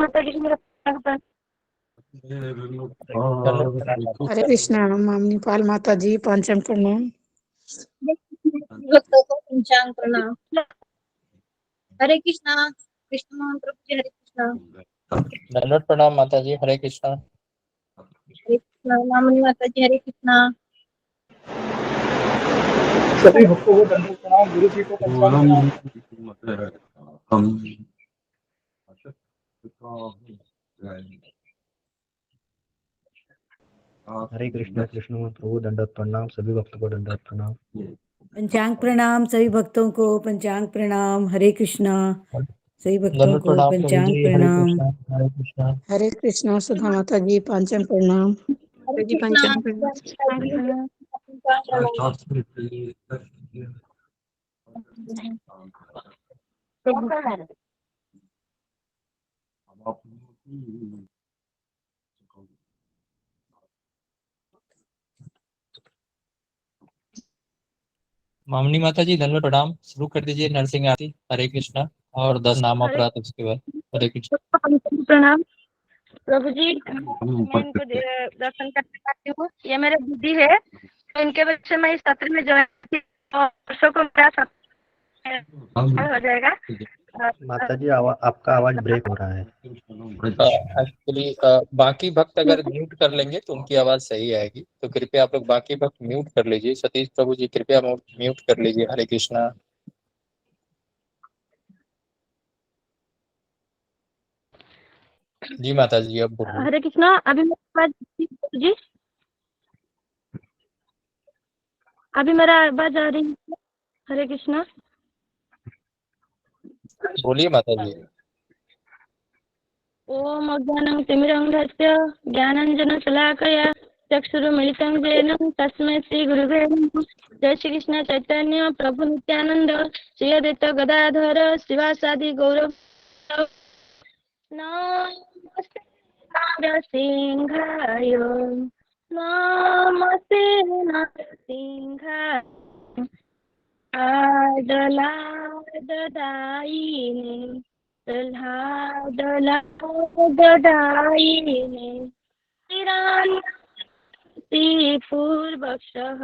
हरे कृष्णा मामनी पाल माता जी पंचम प्रणाम। भक्तों को पंचांग प्रणाम। हरे कृष्णा। कृष्ण मोहन प्रभु जी हरे कृष्णा। दंडवत प्रणाम माता जी। हरे कृष्णा। हरे कृष्णा मामनी माता जी हरे कृष्णा। सभी भक्तों को दंडवत प्रणाम। गुरु जी को पंचांग प्रणाम। हरे कृष्णा। कृष्ण मोहन प्रभु दंडवत प्रणाम। सभी भक्तों को दंडवत प्रणाम। पंचांग प्रणाम सभी भक्तों को। पंचांग प्रणाम। हरे कृष्णा। सभी भक्तों दंडवत को प्रणाम प्रभु पंचांग जी। हरे प्रणाम। कृष्णा। हरे कृष्णा। हरे कृष्णा सुधा माता जी पंचम प्रणाम। हरे जी कृष्णा। पंचम प्रणाम। मामनी माता जी दंडवत प्रणाम। शुरू कर दीजिए नरसिंह आरती। हरे कृष्णा और 10 नाम अपराध उसके बाद। हरे कृष्णा। प्रणाम प्रभु जी। मैं इनको दर्शन करने आती हूँ। ये मेरे दीदी है, तो इनके वजह से मैं इस सत्र में ज्वाइन की और वर्षों को मेरा सत्र हो जाएगा। माता जी आपका आवाज ब्रेक हो रहा है। एक्चुअली बाकी भक्त अगर म्यूट कर लेंगे तो उनकी आवाज सही आएगी, तो कृपया आप लोग बाकी भक्त म्यूट कर लीजिए। सतीश प्रभु जी कृपया म्यूट कर लीजिए। हरे कृष्णा। जी माता जी अब बोलिए। हरे कृष्णा। अभी मेरी आवाज जी, अभी मेरा आवाज आ रही है? हरे कृष्णा। बोलिए माता जी। ओम अज्ञानं तिमिरन्धस्य ज्ञानाञ्जनशलाकया चक्षुरुन्मीलितं येन तस्मै श्रीगुरुवे नमः। जय श्री कृष्ण चैतन्य प्रभु नित्यानंद श्री अद्वैत गदाधर श्रीवासादि गौरव। नमस्ते नरसिंहाय। नमस्ते नरसिंहाय। आदलादायिने प्रह्लादलादायिने हिरण्यकशिपूर्वक्षः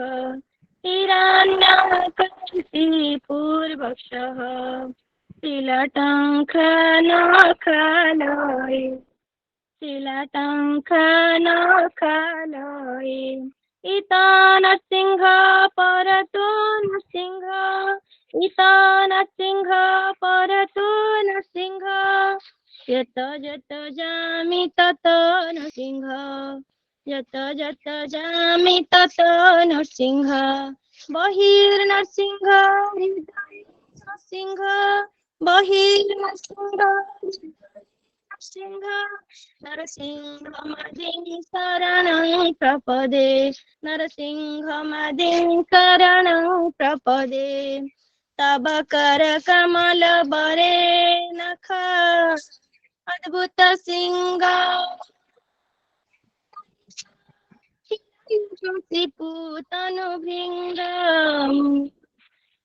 हिरण्यकशिपूर्वक्षः शिलटङ्कनखलये शिलटङ्कनखलये इता नरसिंह परतो नरसिंह इता नरसिंह परतो नरसिंह यत यत जामि तत नरसिंह यत यत जामि तत नरसिंह बहिर्नरसिंह हृदय नरसिंह बहिर्नरसिंह नरसिंह नरसिंहमदिं शरणं प्रपदे नरसिंहमदिं शरणं प्रपदे तव करकमलबरे नख अद्भुत सिंह पूतनुभृङ्गम्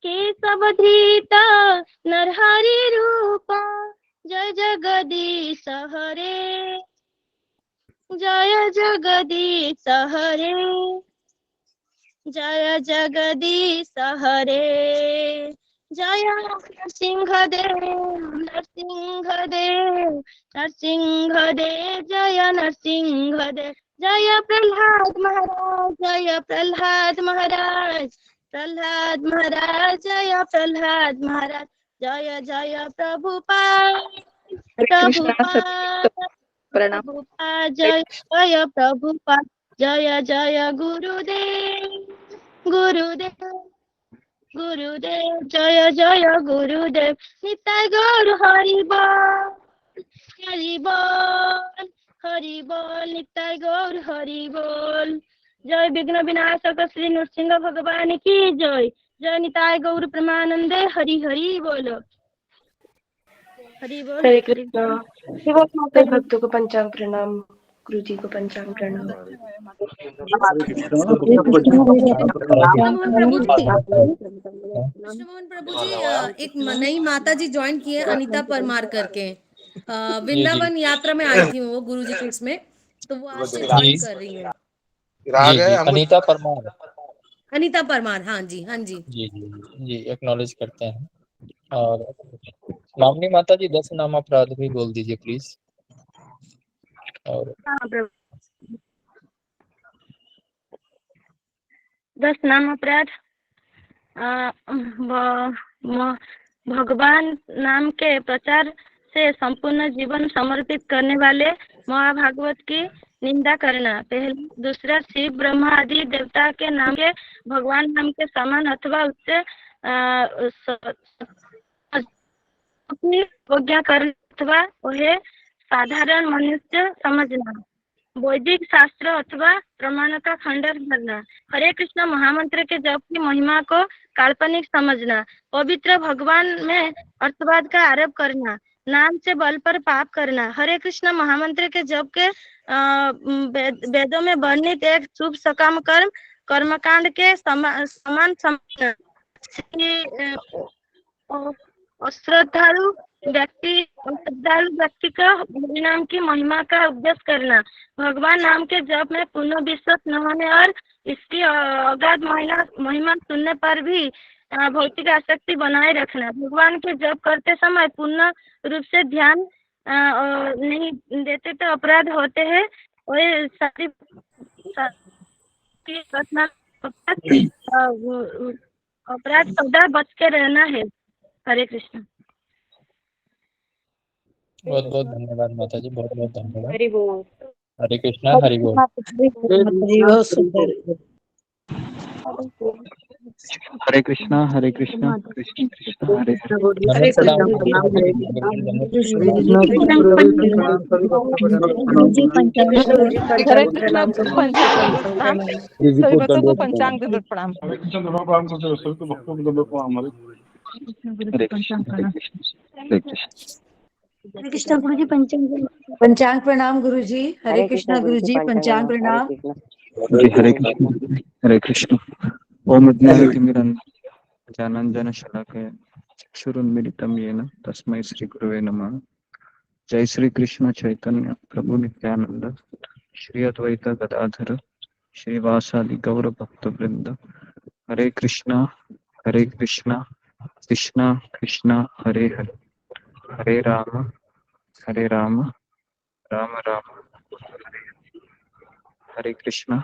केशवधृत नरहरि रूप जय जगदीश हरे जय जगदीश हरे जय जगदीश हरे जय नरसिंहदेव नरसिंहदेव नरसिंहदेव जय नरसिंहदेव जय प्रह्लाद महाराज जय प्रह्लाद महाराज प्रह्लाद महाराज जय प्रह्लाद महाराज जय जय प्रभुपाद प्रभुपाद प्रभुपाद जय जय प्रभुपाद जय जय गुरुदेव गुरुदेव गुरुदेव जय जय गुरुदेव निताय गौर हरि बोल हरि बोल हरि बोल निताय गौर हरि बोल। जय विघ्न विनाशक श्री नृसिंह भगवान की जय। जय निताय गौर प्रेमानंदे हरि हरि बोल हरि बोल। हरे कृष्णा। सभी भक्तों को पंचांग प्रणाम। गुरु जी को पंचांग प्रणाम। कृष्ण मोहन प्रभु जी एक नई माता जी ज्वाइन किए अनीता परमार करके, वृंदावन यात्रा में आई थी वो गुरुजी के इसमें, तो वो आज से ज्वाइन कर रही है। जी जी, अनीता परमार। अनीता परमार, हाँ जी, हाँ जी। जी जी जी, एक्नॉलेज करते हैं। और मामनी माता जी 10 नाम अपराध भी बोल दीजिए प्लीज। और 10 नाम अपराध। भगवान नाम के प्रचार से संपूर्ण जीवन समर्पित करने वाले महाभागवत की निंदा करना। पहला। दूसरा, शिव ब्रह्मा आदि देवता के नाम के भगवान नाम के समान अथवा उससे अवज्ञा करना अथवा उन्हें साधारण मनुष्य समझना। वैदिक शास्त्र अथवा प्रमाण का खंडन करना। हरे कृष्ण महामंत्र के जप की महिमा को काल्पनिक समझना। पवित्र भगवान में अर्थवाद का आरोप करना। नाम से बल पर पाप करना। हरे कृष्ण महामंत्र के जप के वेदों में वर्णित एक शुभ सकाम कर्म कर्मकांड के समान समझना। श्रद्धालु व्यक्ति का नाम की महिमा का उपदेश करना। भगवान नाम के जप में पुनः विश्वास न होने और इसकी अगाध महिमा सुनने पर भी भौतिक आसक्ति बनाए रखना। भगवान के जप करते समय पूर्ण रूप से ध्यान नहीं देते तो अपराध होते हैं और सारी घटना अपराध सदा बच के रहना है। हरे कृष्ण। बहुत बहुत धन्यवाद माता जी, बहुत बहुत धन्यवाद। हरि बोल। हरे कृष्णा, हरि बोल। बहुत सुंदर। हरे कृष्णा कृष्ण कृष्ण हरे हरे। हरे प्रणाम कृष्ण। गुरुजी पंचांग प्रणाम सभी भक्तों को पंचांग दंडवत प्रणाम। हरे कृष्ण प्रणाम करते हैं सभी भक्तों को दंडवत प्रणाम। हरे कृष्ण हरे कृष्ण गुरुजी पंचांग पंचांग प्रणाम गुरुजी। हरे कृष्णा गुरुजी, पंचांग प्रणाम। जी हरे कृष्ण। ओम ज्ञानांजन शलाकया चक्षुरुन्मीलितं येन तस्मै श्री गुरुवे नमः। जय श्री कृष्ण चैतन्य प्रभु नित्यानंद श्री अद्वैत गदाधर श्रीवासादि गौर भक्त वृंद। हरे कृष्णा कृष्णा कृष्णा हरे हरे, हरे राम राम राम हरे हरे। हरे कृष्णा।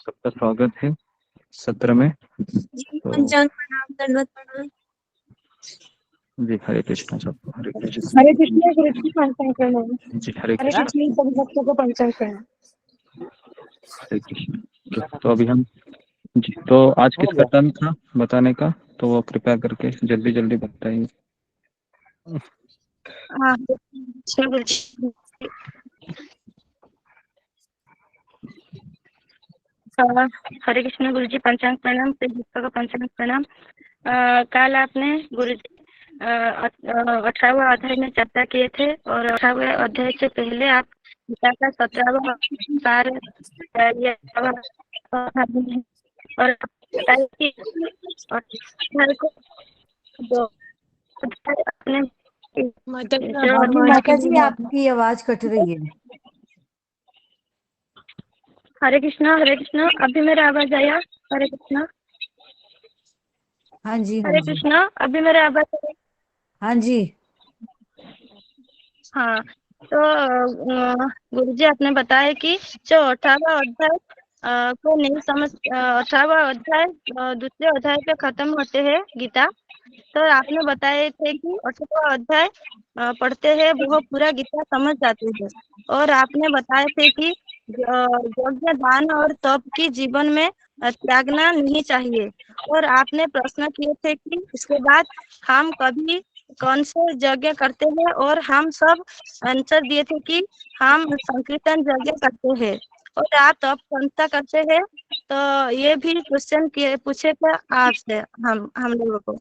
सबका स्वागत है सत्र में। पंचांग प्रणाम दंडवत प्रणाम। जी हरे कृष्णा सबको। हरे कृष्ण। हरे कृष्ण गुरुजी पंचांग प्रणाम। जी हरे हरे कृष्ण। कृष्ण सभी भक्तों को पंचांग प्रणाम। हरे कृष्ण। तो अभी हम जी, तो आज किसका टर्न था बताने का, तो वो कृपया करके जल्दी जल्दी बताइए। हरे कृष्ण गुरुजी पंचांग प्रणाम। भक्तों को पंचांग प्रणाम। कल आपने गुरुजी 18वां अध्याय में चर्चा किए थे और 18वें अध्याय से पहले आप गीता का 17वां कार्य और बताया कि अपने माता जी आपकी आवाज कट रही है। हरे कृष्णा अभी मेरा आवाज आया? हरे कृष्णा। हाँ जी, हाँ हरे जी, कृष्णा अभी मेरा आवाज आया? हाँ जी। हाँ, तो गुरुजी आपने बताया कि जो 18वां अध्याय को नहीं समझ 18वां अध्याय दूसरे अध्याय पे खत्म होते हैं गीता। तो आपने बताए थे कि 18वां अध्याय पढ़ते हैं वो पूरा गीता समझ जाते हैं। और आपने बताए थे कि यज्ञ दान और तप की जीवन में त्यागना नहीं चाहिए। और आपने प्रश्न किए थे कि इसके बाद हम कभी कौन से यज्ञ करते हैं और हम सब आंसर दिए थे कि हम संकीर्तन यज्ञ करते हैं। और आप तप कौन सा करते हैं, तो ये भी क्वेश्चन किए पूछे थे आपसे हम लोगों को।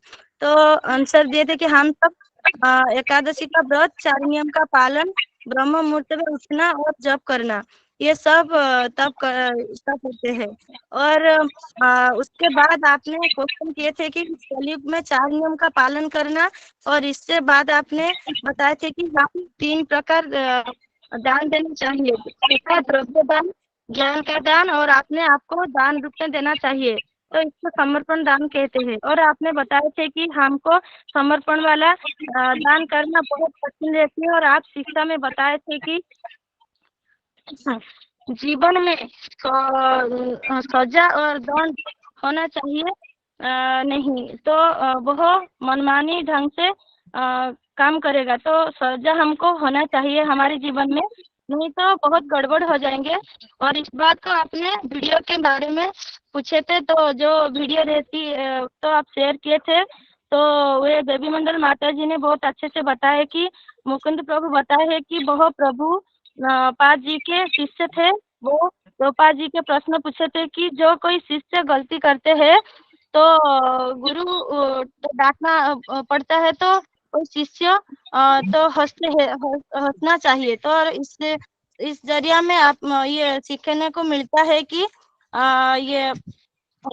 तो आंसर दिए थे कि हम सब एकादशी का व्रत, 4 नियम का पालन, ब्रह्म मुहूर्त में उठना और जप करना। ये सब तब होते हैं। और उसके बाद आपने क्वेश्चन किए थे कि कलयुग में 4 नियम का पालन करना, और इससे बाद आपने बताए थे कि हम 3 प्रकार दान देना चाहिए, द्रव्य दान, ज्ञान का दान, और आपने आपको दान रूप में देना चाहिए, तो इसको समर्पण दान कहते हैं। और आपने बताए थे कि हमको समर्पण वाला दान करना बहुत कठिन रहती है, और आप शिक्षा में बताए थे कि जीवन में सजा और दंड होना चाहिए नहीं, तो वह मनमानी ढंग से काम करेगा, तो सजा हमको होना चाहिए हमारे जीवन में, नहीं तो बहुत गड़बड़ हो जाएंगे। और इस बात को आपने वीडियो के बारे में पूछे थे, तो जो वीडियो रहती तो आप शेयर किए थे, तो वे देवी मंडल माता जी ने बहुत अच्छे से बताया कि मुकुंद प्रभु बताए है कि वह प्रभु पाद जी के शिष्य थे। वो प्रभुपाद जी के प्रश्न पूछे थे कि जो कोई शिष्य गलती करते हैं तो गुरु तो डांटना पड़ता है, तो कोई शिष्य तो हंसना चाहिए। तो और इस जरिया में आप ये सीखने को मिलता है कि ये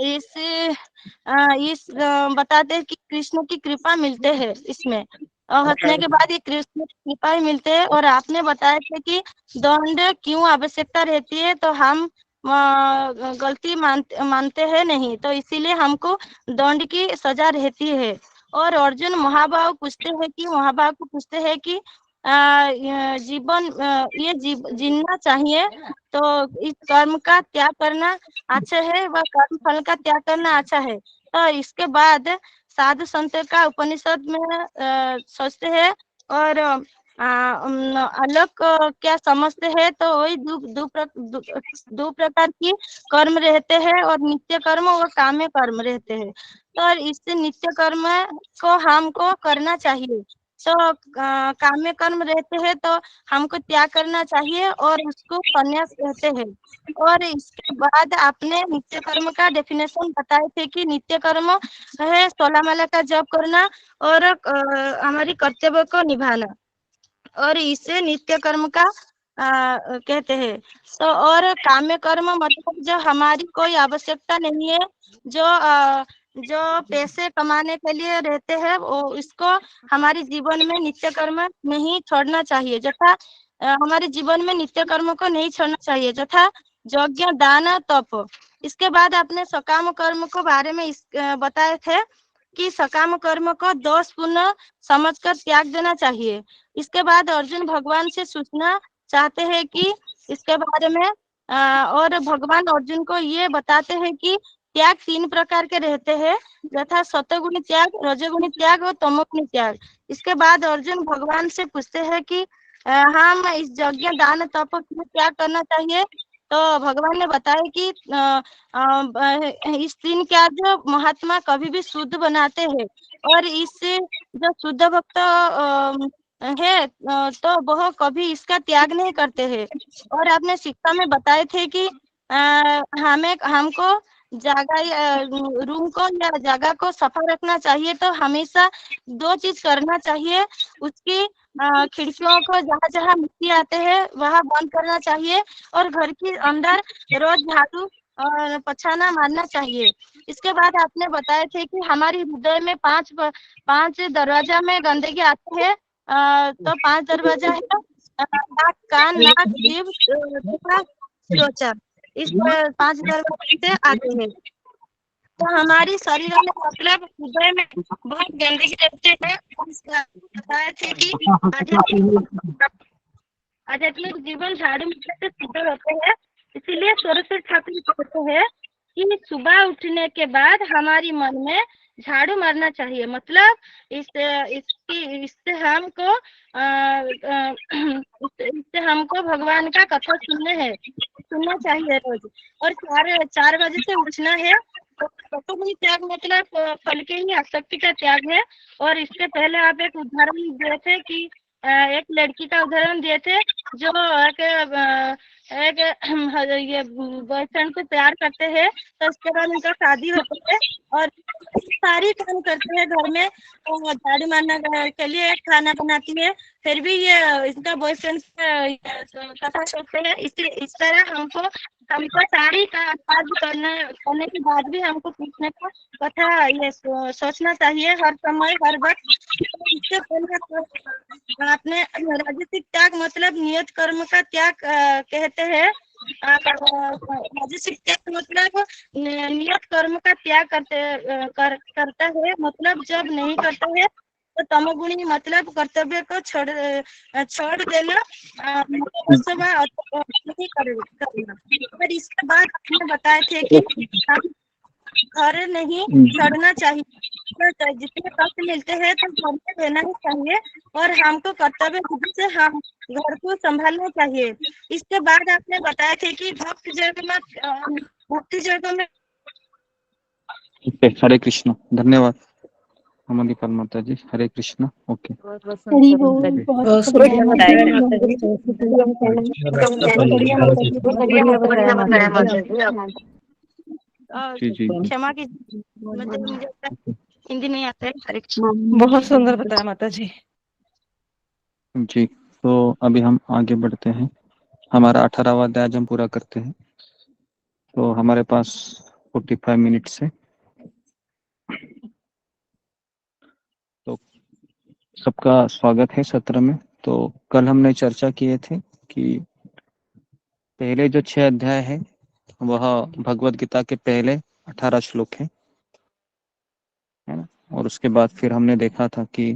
इस बताते हैं कि कृष्ण की कृपा मिलते हैं इसमें, और हंसने के बाद ये कृष्ण की कृपा ही मिलते हैं। और आपने बताया था कि दंड क्यों आवश्यकता रहती है, तो हम गलती मानते हैं नहीं, तो इसीलिए हमको दंड की सजा रहती है। और अर्जुन महाभाव को पूछते हैं कि जीवन ये जीना चाहिए, तो इस कर्म का त्याग करना अच्छा है व कर्म फल का त्याग करना अच्छा है। तो इसके बाद साधु संत का उपनिषद में सोचते हैं, और अलग क्या समझते हैं, तो वही दो प्रकार की कर्म रहते हैं, और नित्य कर्म और काम्य कर्म रहते हैं। तो इस नित्य कर्म को हमको करना चाहिए, तो काम्य कर्म रहते हैं तो हमको त्याग करना चाहिए, और उसको संन्यास कहते हैं। और इसके बाद आपने नित्य कर्म का डेफिनेशन बताए थे कि नित्य कर्म है 16 माला का जप करना और हमारी कर्तव्य को निभाना, और इसे नित्य कर्म का कहते हैं। तो और काम्य कर्म मतलब जो हमारी कोई आवश्यकता नहीं है, जो पैसे कमाने के लिए रहते हैं, वो इसको हमारे जीवन में नित्य कर्म नहीं छोड़ना चाहिए, जथा हमारे जीवन में नित्य कर्म को नहीं छोड़ना चाहिए, जथा यज्ञ दान तप। इसके बाद आपने सकाम कर्म को बारे में बताए थे कि सकाम कर्म को दोष पूर्ण समझकर त्याग देना चाहिए। इसके बाद अर्जुन भगवान से सूचना चाहते हैं कि इसके बारे में और भगवान अर्जुन को ये बताते हैं कि त्याग 3 प्रकार के रहते हैं, यथा सतोगुणी त्याग, रजोगुणी त्याग और तमोगुणी त्याग। इसके बाद अर्जुन भगवान से पूछते हैं कि हम इस यज्ञ दान तप में त्याग करना चाहिए, तो भगवान ने बताया कि इस 3 त्याग महात्मा कभी भी शुद्ध बनाते हैं, और इससे जो शुद्ध भक्त है तो वह कभी इसका त्याग नहीं करते हैं। और आपने शिक्षा में बताए थे कि हमको रूम को या जगह को सफा रखना चाहिए, तो हमेशा 2 चीज करना चाहिए, उसकी खिड़कियों को जहाँ जहाँ मिट्टी आते हैं वहाँ बंद करना चाहिए, और घर के अंदर रोज झाड़ू और पछाना मारना चाहिए। इसके बाद आपने बताए थे कि हमारी हृदय में 5 दरवाजा में गंदगी आती है, तो 5 दरवाजा है नाक, कान, नाक, जीभ तथा त्वचा, इस 5 दरवाजे से आते हैं। तो हमारी शरीर में मतलब हृदय में बहुत गंदगी रहते हैं। बताया थे कि आध्यात्मिक जीवन झाड़ू मिलने से शुद्ध होते हैं, इसीलिए सरस्वती ठाकुर कहते हैं कि सुबह उठने के बाद हमारी मन में झाड़ू मारना चाहिए, मतलब इससे हमको भगवान का कथा सुनना चाहिए रोज। और 4 बजे से उठना है। तो त्याग मतलब फल के ही आसक्ति का त्याग है। और इससे पहले आप एक उदाहरण दिए थे कि एक लड़की का उदाहरण दिए थे जो एक ये बॉयफ्रेंड को प्यार करते हैं, तो उसके बाद उनका शादी होता है और सारी काम करते हैं घर में, तो झाड़ू मारना के लिए खाना बनाती है, फिर भी ये इसका बॉयफ्रेंड कथा करते हैं। इस तरह हमको सारी कार्य करने के बाद भी हमको पूछने का कथा ये सोचना चाहिए हर समय हर वक्त। इससे पहले तो आपने राजसिक त्याग मतलब नियत कर्म का त्याग कहते हैं। राजसिक त्याग मतलब नियत कर्म का त्याग करता है, मतलब जब नहीं करता है तो तमोगुणी मतलब कर्तव्य को छोड़ देना, नहीं करना। और इसके बाद आपने बताए थे कि हम घर नहीं छोड़ना चाहिए, जितने कष्ट मिलते हैं तो घर में रहना ही चाहिए और हमको कर्तव्य बुद्धि से हम घर को संभालना चाहिए। इसके बाद आपने बताया थे कि भक्ति जगह में ओके, हरे कृष्ण, धन्यवाद हमारी माता जी। हरे कृष्ण। ओके हरी बोल, बहुत बहुत बढ़िया सुंदर माता बताया जी, माता जी। बढ़िया माता जी, बढ़िया बताया माता जी। जी जी जी। क्षमा की मुझे हिंदी नहीं आता है। हरे कृष्ण। बहुत सुंदर बताया माता जी। जी, तो अभी हम आगे बढ़ते हैं, हमारा 18वां अध्याय आज हम पूरा करते हैं। तो हमारे पास 45 मिनट्स है। तो सबका स्वागत है सत्र में। तो कल हमने चर्चा किए थे कि पहले जो 6 अध्याय है वह भगवत गीता के पहले 18 श्लोक है ना। और उसके बाद फिर हमने देखा था कि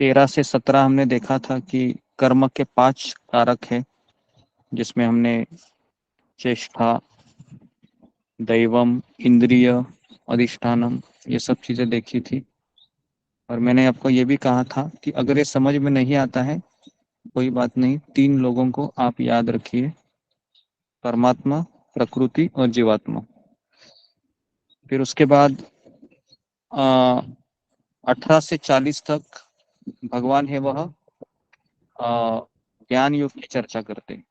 13 से 17 हमने देखा था कि कर्म के 5 कारक है, जिसमें हमने चेष्टा, दैवम, इंद्रिय, अधिष्ठानम, ये सब चीजें देखी थी। और मैंने आपको ये भी कहा था कि अगर ये समझ में नहीं आता है कोई बात नहीं, 3 लोगों को आप याद रखिए, परमात्मा, प्रकृति और जीवात्मा। फिर उसके बाद 18 से 40 तक भगवान है वह ज्ञान योग की चर्चा करते हैं।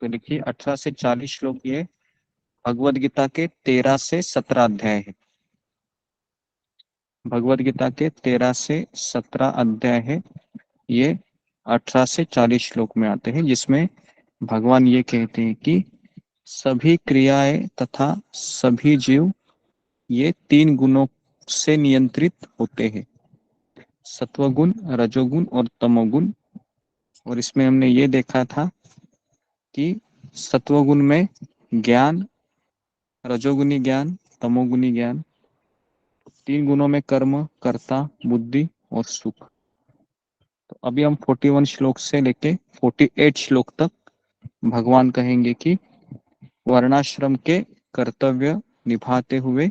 तो देखिए 18 से 40 श्लोक ये भगवत गीता के 13 से 17 अध्याय है। भगवत गीता के 13 से 17 अध्याय है, ये 18 से 40 श्लोक में आते हैं, जिसमें भगवान ये कहते हैं कि सभी क्रियाएं तथा सभी जीव ये 3 गुणों से नियंत्रित होते हैं, सत्वगुण, रजोगुण और तमोगुण। और इसमें हमने ये देखा था कि सत्वगुण में ज्ञान, रजोगुणी ज्ञान, तमोगुणी ज्ञान, 3 गुणों में कर्म, कर्ता, बुद्धि और सुख। तो अभी हम 41 श्लोक से लेके 48 श्लोक तक भगवान कहेंगे कि वर्णाश्रम के कर्तव्य निभाते हुए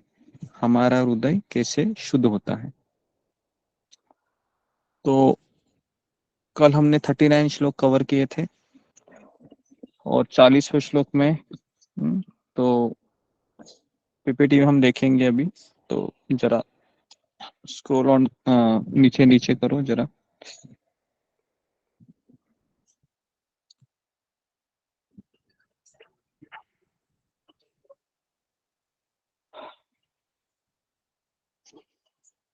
हमारा हृदय कैसे शुद्ध होता है। तो कल हमने 39 श्लोक कवर किए थे और 40वें श्लोक में तो पीपीटी में हम देखेंगे अभी। तो जरा स्क्रॉल ऑन नीचे नीचे करो जरा।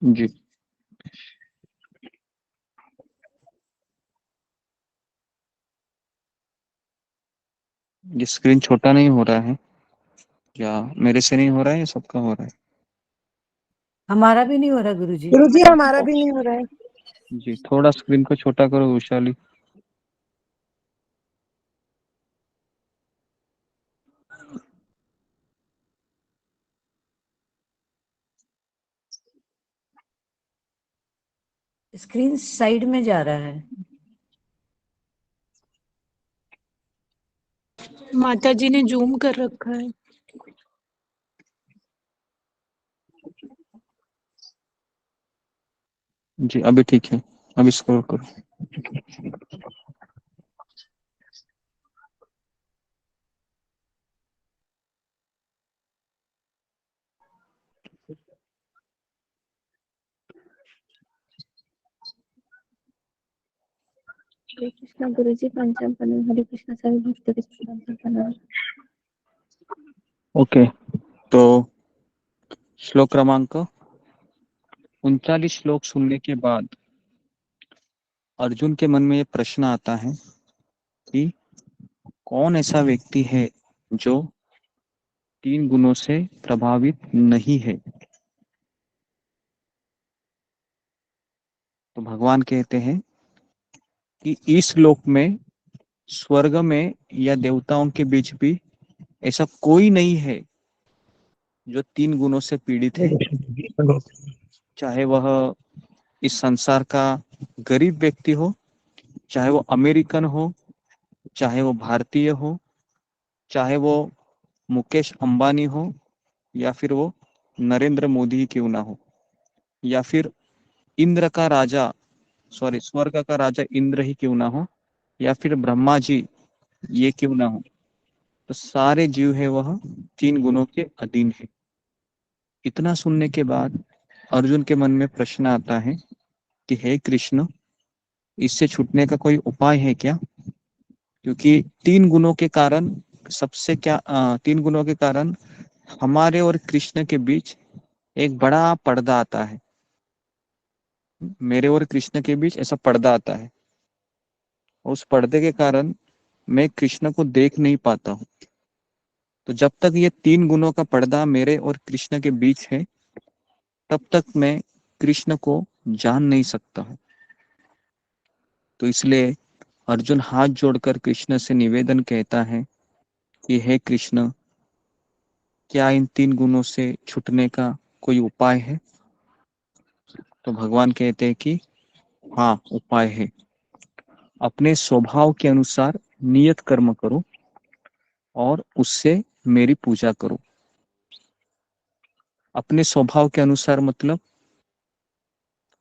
जी, ये स्क्रीन छोटा नहीं हो रहा है क्या? मेरे से नहीं हो रहा है या सबका हो रहा है? हमारा भी नहीं हो रहा गुरुजी। गुरुजी हमारा भी नहीं हो रहा है। जी, थोड़ा स्क्रीन को छोटा करो वैशाली। स्क्रीन साइड में जा रहा है। माता जी ने जूम कर रखा है। जी, अभी ठीक है, अभी स्क्रॉल करो। हरे कृष्णा गुरुजी पंचाम प्रणाम। हरे कृष्णा सभी भक्तों के पंचाम प्रणाम। ओके, तो श्लोक क्रमांक 39 श्लोक सुनने के बाद अर्जुन के मन में ये प्रश्न आता है कि कौन ऐसा व्यक्ति है जो 3 गुणों से प्रभावित नहीं है। तो भगवान कहते हैं कि इस लोक में, स्वर्ग में या देवताओं के बीच भी ऐसा कोई नहीं है जो 3 गुणों से पीड़ित है, चाहे वह इस संसार का गरीब व्यक्ति हो, चाहे वो अमेरिकन हो, चाहे वो भारतीय हो, चाहे वो मुकेश अंबानी हो, या फिर वो नरेंद्र मोदी ही क्यों ना हो, या फिर इंद्र का राजा, सॉरी स्वर्ग का राजा इंद्र ही क्यों ना हो, या फिर ब्रह्मा जी ये क्यों ना हो, तो सारे जीव है वह 3 गुणों के अधीन है। इतना सुनने के बाद अर्जुन के मन में प्रश्न आता है कि हे कृष्ण, इससे छूटने का कोई उपाय है क्या? क्योंकि 3 गुणों के कारण सबसे क्या 3 गुणों के कारण हमारे और कृष्ण के बीच एक बड़ा पर्दा आता है। मेरे और कृष्ण के बीच ऐसा पर्दा आता है, उस पर्दे के कारण मैं कृष्ण को देख नहीं पाता हूँ। तो जब तक ये 3 गुणों का पर्दा मेरे और कृष्ण के बीच है, तब तक मैं कृष्ण को जान नहीं सकता हूँ। तो इसलिए अर्जुन हाथ जोड़कर कृष्ण से निवेदन कहता है कि हे कृष्ण, क्या इन 3 गुणों से छूटने का कोई उपाय है? तो भगवान कहते हैं कि हाँ, उपाय है। अपने स्वभाव के अनुसार नियत कर्म करो और उससे मेरी पूजा करो। अपने स्वभाव के अनुसार मतलब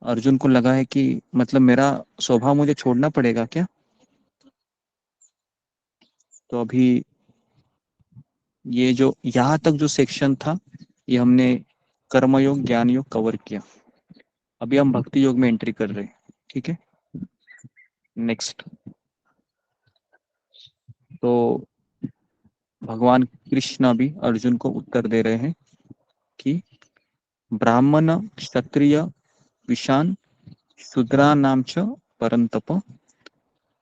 अर्जुन को लगा है कि मतलब मेरा स्वभाव मुझे छोड़ना पड़ेगा क्या? तो अभी ये जो यहाँ तक जो सेक्शन था, ये हमने कर्मयोग ज्ञान योग कवर किया। अभी हम भक्ति योग में एंट्री कर रहे हैं। ठीक है, नेक्स्ट। तो भगवान कृष्ण भी अर्जुन को उत्तर दे रहे हैं कि ब्राह्मण क्षत्रिय विशान शूद्रानाम च परंतप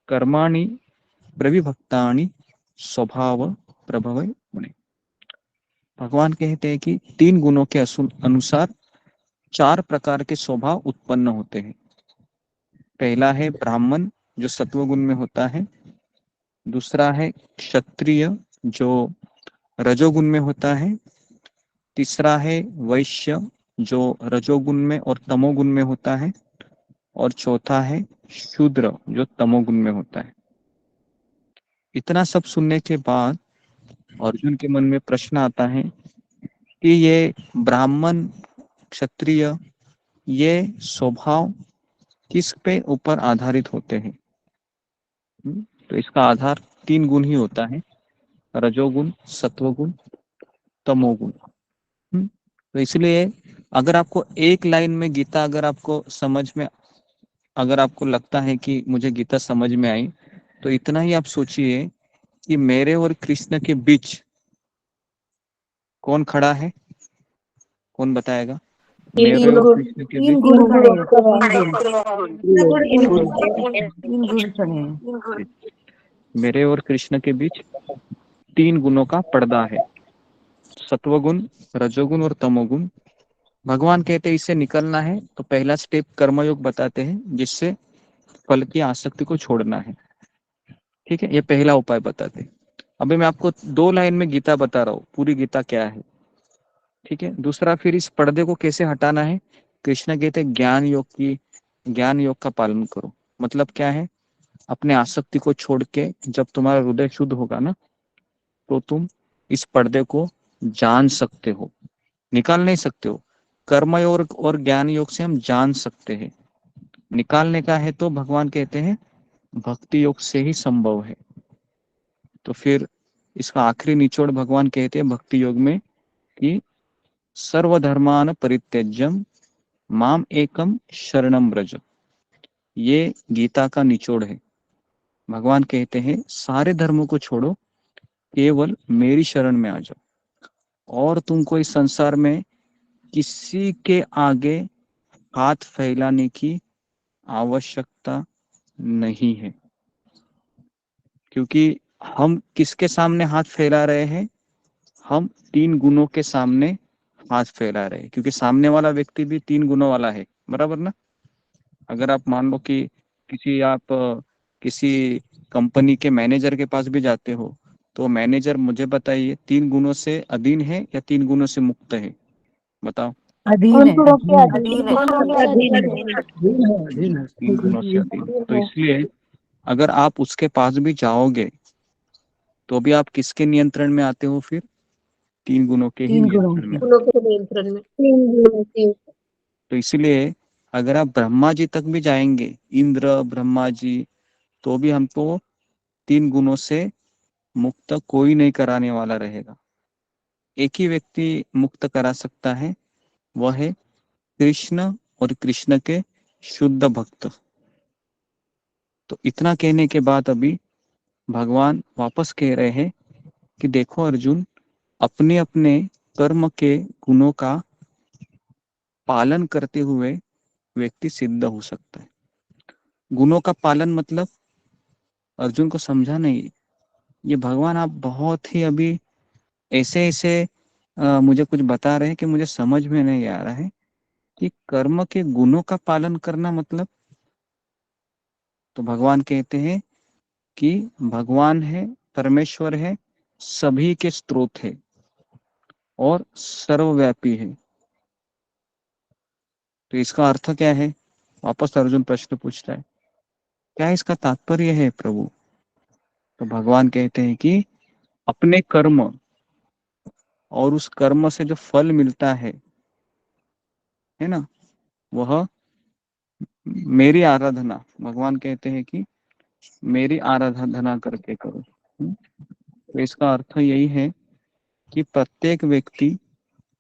कर्माणि प्रविभक्तानि स्वभाव प्रभव मुने। भगवान कहते हैं कि 3 गुणों के अनुसार 4 प्रकार के स्वभाव उत्पन्न होते हैं। पहला है ब्राह्मण, जो सत्वगुण में होता है। दूसरा है क्षत्रिय, जो रजोगुण में होता है। तीसरा है वैश्य, जो रजोगुण में और तमोगुण में होता है। और चौथा है शूद्र, जो तमोगुण में होता है। इतना सब सुनने के बाद अर्जुन के मन में प्रश्न आता है कि ये ब्राह्मण क्षत्रिय, ये स्वभाव किस पे ऊपर आधारित होते हैं? तो इसका आधार 3 गुण ही होता है, रजोगुण, सत्वगुण, तमोगुण। तो इसलिए अगर आपको एक लाइन में गीता, अगर आपको लगता है कि मुझे गीता समझ में आई, तो इतना ही आप सोचिए कि मेरे और कृष्ण के बीच कौन खड़ा है? कौन बताएगा? मेरे और कृष्ण के तीन बीच गुण खड़े हैं, 3 गुण खड़े हैं। मेरे और कृष्ण के बीच 3 गुणों का पर्दा है, सत्वगुण, रजोगुण और तमोगुण। भगवान कहते हैं इससे निकलना है तो पहला स्टेप कर्मयोग बताते हैं, जिससे फल की आसक्ति को छोड़ना है। ठीक है, ये पहला उपाय बताते हैं। अभी मैं आपको 2 लाइन में गीता बता रहा हूँ, पूरी गीता क्या है। ठीक है, दूसरा फिर इस पर्दे को कैसे हटाना है। कृष्ण कहते हैं ज्ञान योग का पालन करो। मतलब क्या है? अपने आसक्ति को छोड़ के जब तुम्हारा हृदय शुद्ध होगा ना, तो तुम इस पर्दे को जान सकते हो, निकाल नहीं सकते हो। कर्म और ज्ञान योग से हम जान सकते हैं। निकालने का है तो भगवान कहते हैं भक्ति योग से ही संभव है। तो फिर इसका आखिरी निचोड़ भगवान कहते हैं भक्ति योग में कि सर्वधर्मान परित्यज्यम माम एकम शरणम व्रज। ये गीता का निचोड़ है। भगवान कहते हैं सारे धर्मों को छोड़ो, केवल मेरी शरण में आ जाओ और तुमको इस संसार में किसी के आगे हाथ फैलाने की आवश्यकता नहीं है। क्योंकि हम किसके सामने हाथ फैला रहे हैं? हम 3 गुणों के सामने हाथ फैला रहे हैं, क्योंकि सामने वाला व्यक्ति भी 3 गुणों वाला है, बराबर ना? अगर आप मान लो कि किसी कंपनी के मैनेजर के पास भी जाते हो, तो मैनेजर मुझे बताइए 3 गुणों से अधीन है या 3 गुणों से मुक्त है? बताओ। अधीन उन है, गुणों के अधीन अधीन है। है। अधीन है। 3 गुणों से अधीन, तो इसलिए अगर आप उसके पास भी जाओगे तो भी आप किसके नियंत्रण में आते हो? फिर 3 गुणों के ही 3 गुणों नियंत्रण में। के। गुणों के नियंत्रण में। तीन गुणों के। तो इसलिए अगर आप ब्रह्मा जी तक भी जाएंगे, इंद्र ब्रह्मा जी, तो भी हमको 3 गुणों से मुक्त कोई नहीं कराने वाला रहेगा। एक ही व्यक्ति मुक्त करा सकता है, वह है कृष्ण और कृष्ण के शुद्ध भक्त। तो इतना कहने के बाद अभी भगवान वापस कह रहे हैं कि देखो अर्जुन, अपने अपने कर्म के गुणों का पालन करते हुए व्यक्ति सिद्ध हो सकता है। गुणों का पालन मतलब अर्जुन को समझा नहीं। ये भगवान आप बहुत ही अभी ऐसे ऐसे मुझे कुछ बता रहे हैं कि मुझे समझ में नहीं आ रहा है कि कर्म के गुणों का पालन करना मतलब। तो भगवान कहते हैं कि भगवान है, परमेश्वर है, सभी के स्रोत है और सर्वव्यापी है। तो इसका अर्थ क्या है? वापस अर्जुन प्रश्न पूछता है, क्या इसका तात्पर्य है प्रभु? तो भगवान कहते हैं कि अपने कर्म और उस कर्म से जो फल मिलता है ना, वह मेरी आराधना, भगवान कहते हैं कि मेरी आराधना करके करो। तो इसका अर्थ यही है कि प्रत्येक व्यक्ति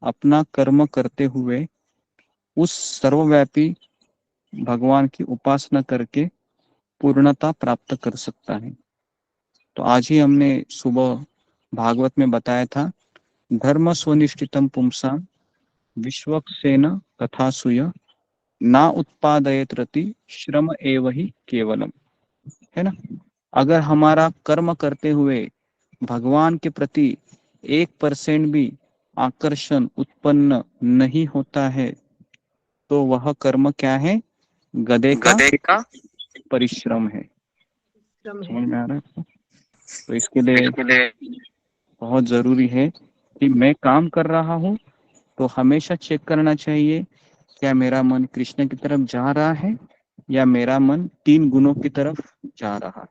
अपना कर्म करते हुए उस सर्वव्यापी भगवान की उपासना करके पूर्णता प्राप्त कर सकता है। तो आज ही हमने सुबह भागवत में बताया था, धर्म स्वनिष्ठितम पुंसा विश्वक्सेन तथा सुय ना उत्पादयत रति श्रम एव ही केवलम। है ना? अगर हमारा कर्म करते हुए भगवान के प्रति 1% भी आकर्षण उत्पन्न नहीं होता है, तो वह कर्म क्या है? गधे का परिश्रम है। समझ में आ रहा है आपको? तो इसके लिए बहुत जरूरी है कि मैं काम कर रहा हूँ तो हमेशा चेक करना चाहिए, क्या मेरा मन कृष्ण की तरफ जा रहा है या मेरा मन 3 गुणों की तरफ जा रहा है।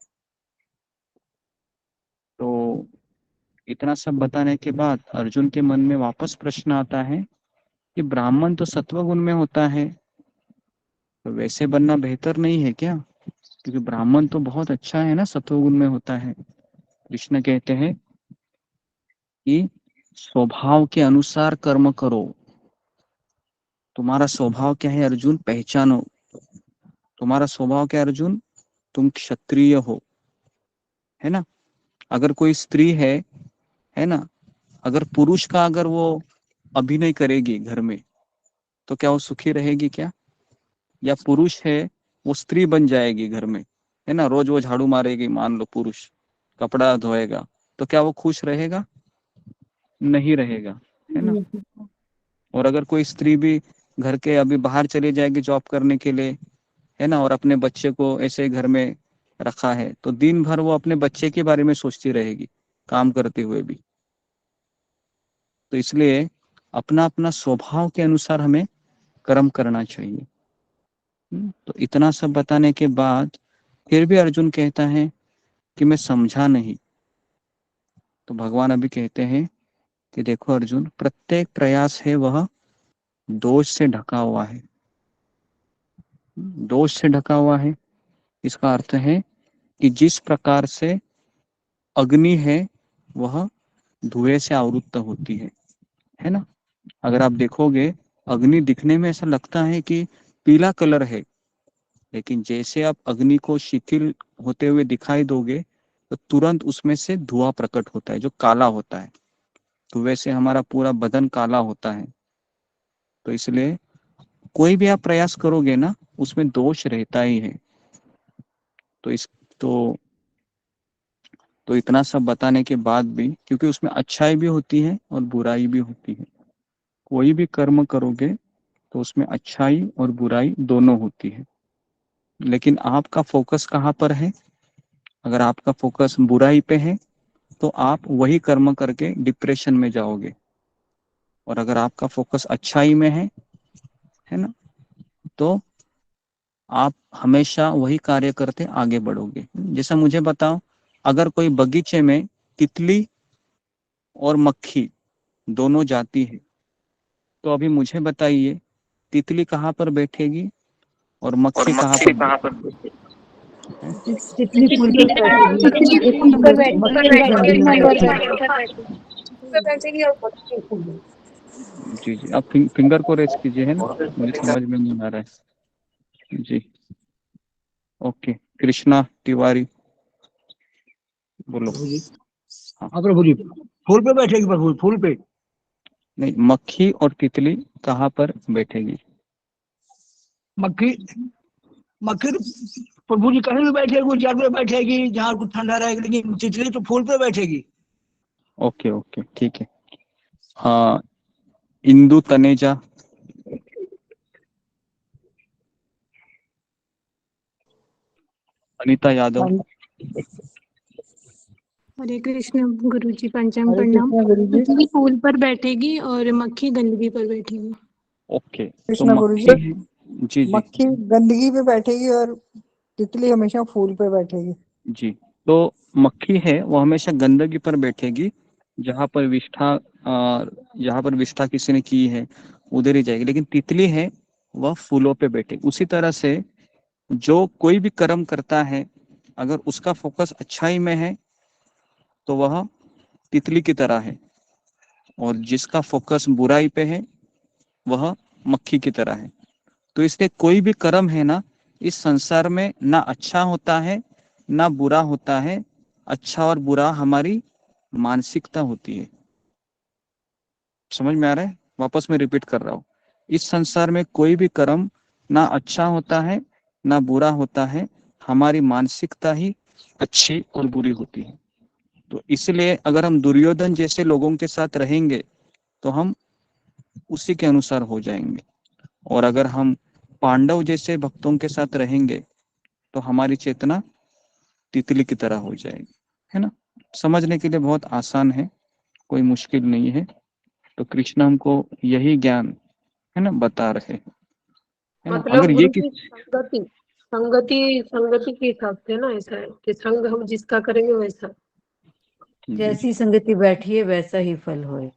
तो इतना सब बताने के बाद अर्जुन के मन में वापस प्रश्न आता है कि ब्राह्मण तो सत्व गुण में होता है, तो वैसे बनना बेहतर नहीं है क्या? क्योंकि ब्राह्मण तो बहुत अच्छा है ना, सत्व गुण में होता है। कृष्ण कहते हैं कि स्वभाव के अनुसार कर्म करो। तुम्हारा स्वभाव क्या है अर्जुन? पहचानो। तुम्हारा स्वभाव क्या है अर्जुन? तुम क्षत्रिय हो, है ना? अगर कोई स्त्री है ना, अगर पुरुष का अगर वो अभिनय करेगी घर में, तो क्या वो सुखी रहेगी क्या? या पुरुष है, वो स्त्री बन जाएगी घर में, है ना, रोज वो झाड़ू मारेगी, मान लो पुरुष कपड़ा धोएगा, तो क्या वो खुश रहेगा? नहीं रहेगा, है ना? और अगर कोई स्त्री भी घर के अभी बाहर चली जाएगी जॉब करने के लिए, है ना, और अपने बच्चे को ऐसे घर में रखा है, तो दिन भर वो अपने बच्चे के बारे में सोचती रहेगी काम करते हुए भी। तो इसलिए अपना अपना स्वभाव के अनुसार हमें कर्म करना चाहिए। तो इतना सब बताने के बाद फिर भी अर्जुन कहता है कि मैं समझा नहीं। तो भगवान अभी कहते हैं कि देखो अर्जुन, प्रत्येक प्रयास है वह दोष से ढका हुआ है। दोष से ढका हुआ है, इसका अर्थ है कि जिस प्रकार से अग्नि है वह धुएं से आवृत्त होती है ना? अगर आप देखोगे, अग्नि दिखने में ऐसा लगता है कि पीला कलर है, लेकिन जैसे आप अग्नि को शिथिल होते हुए दिखाई दोगे तो तुरंत उसमें से धुआं प्रकट होता है जो काला होता है। तो वैसे हमारा पूरा बदन काला होता है। तो इसलिए कोई भी आप प्रयास करोगे ना उसमें दोष रहता ही है। तो इस तो तो इतना सब बताने के बाद भी, क्योंकि उसमें अच्छाई भी होती है और बुराई भी होती है, कोई भी कर्म करोगे तो उसमें अच्छाई और बुराई दोनों होती है। लेकिन आपका फोकस कहाँ पर है? अगर आपका फोकस बुराई पे है तो आप वही कर्म करके डिप्रेशन में जाओगे, और अगर आपका फोकस अच्छाई में है ना, तो आप हमेशा वही कार्य करते आगे बढ़ोगे। जैसा मुझे बताओ, अगर कोई बगीचे में तितली और मक्खी दोनों जाती है, तो अभी मुझे बताइए तितली कहाँ पर बैठेगी और और मक्खी कहाँ मक्खी पर कहाँ पर? बैठेगी? तितली फूल पर बैठेगी, मक्खी बैठेगी और मक्खी फूल पर। जी जी, आप फिंगर को रेस कीजिए, है ना, मुझे समझ में नहीं आ रहा है जी। ओके, कृष्णा तिवारी बोलो। हाँ प्रभु जी, फूल पे बैठेगी प्रभु, फूल पे। नहीं, मक्खी और तितली कहाँ पर बैठेगी? मक्खी मक्खी तो प्रभु जी कहीं भी बैठेगी, जड़ पे बैठेगी जहाँ कुछ ठंडा रहेगा, लेकिन तितली तो फूल पे बैठेगी। ओके ओके, ठीक है। हाँ, इंदु तनेजा। अनीता यादव। हरे कृष्ण गुरु जी, पंचम हरे प्रणाम। कृष्ण गुरु जी। तितली फूल पर बैठेगी और मक्खी गंदगी पर बैठेगी। ओके, तो कृष्ण गुरु जी। मक्खी, जी जी मक्खी गंदगी पे बैठेगी और तितली हमेशा फूल पे बैठेगी। जी। तो मक्खी है वो हमेशा गंदगी पर बैठेगी, जहाँ पर विष्ठा किसी ने की है उधर ही जाएगी। लेकिन तितली है वह फूलों पे बैठेगी। उसी तरह से जो कोई भी कर्म करता है, अगर उसका फोकस अच्छाई में है तो वह तितली की तरह है, और जिसका फोकस बुराई पे है वह मक्खी की तरह है। तो इसलिए कोई भी कर्म है ना, इस संसार में ना अच्छा होता है ना बुरा होता है। अच्छा और बुरा हमारी मानसिकता होती है। समझ में आ रहा है? वापस मैं रिपीट कर रहा हूँ, इस संसार में कोई भी कर्म ना अच्छा होता है ना बुरा होता है, हमारी मानसिकता ही अच्छी और बुरी होती है। तो इसलिए अगर हम दुर्योधन जैसे लोगों के साथ रहेंगे तो हम उसी के अनुसार हो जाएंगे, और अगर हम पांडव जैसे भक्तों के साथ रहेंगे तो हमारी चेतना तितली की तरह हो जाएगी। है ना? समझने के लिए बहुत आसान है, कोई मुश्किल नहीं है। तो कृष्ण हमको यही ज्ञान, है ना, बता रहे हैं, है ना। अगर मतलब ये गुरु की संगति संगति संगति के हिसाब से ना, ऐसा है कि संग हम जिसका करेंगे वैसा। जैसी संगति बैठी है वैसा ही फल होए।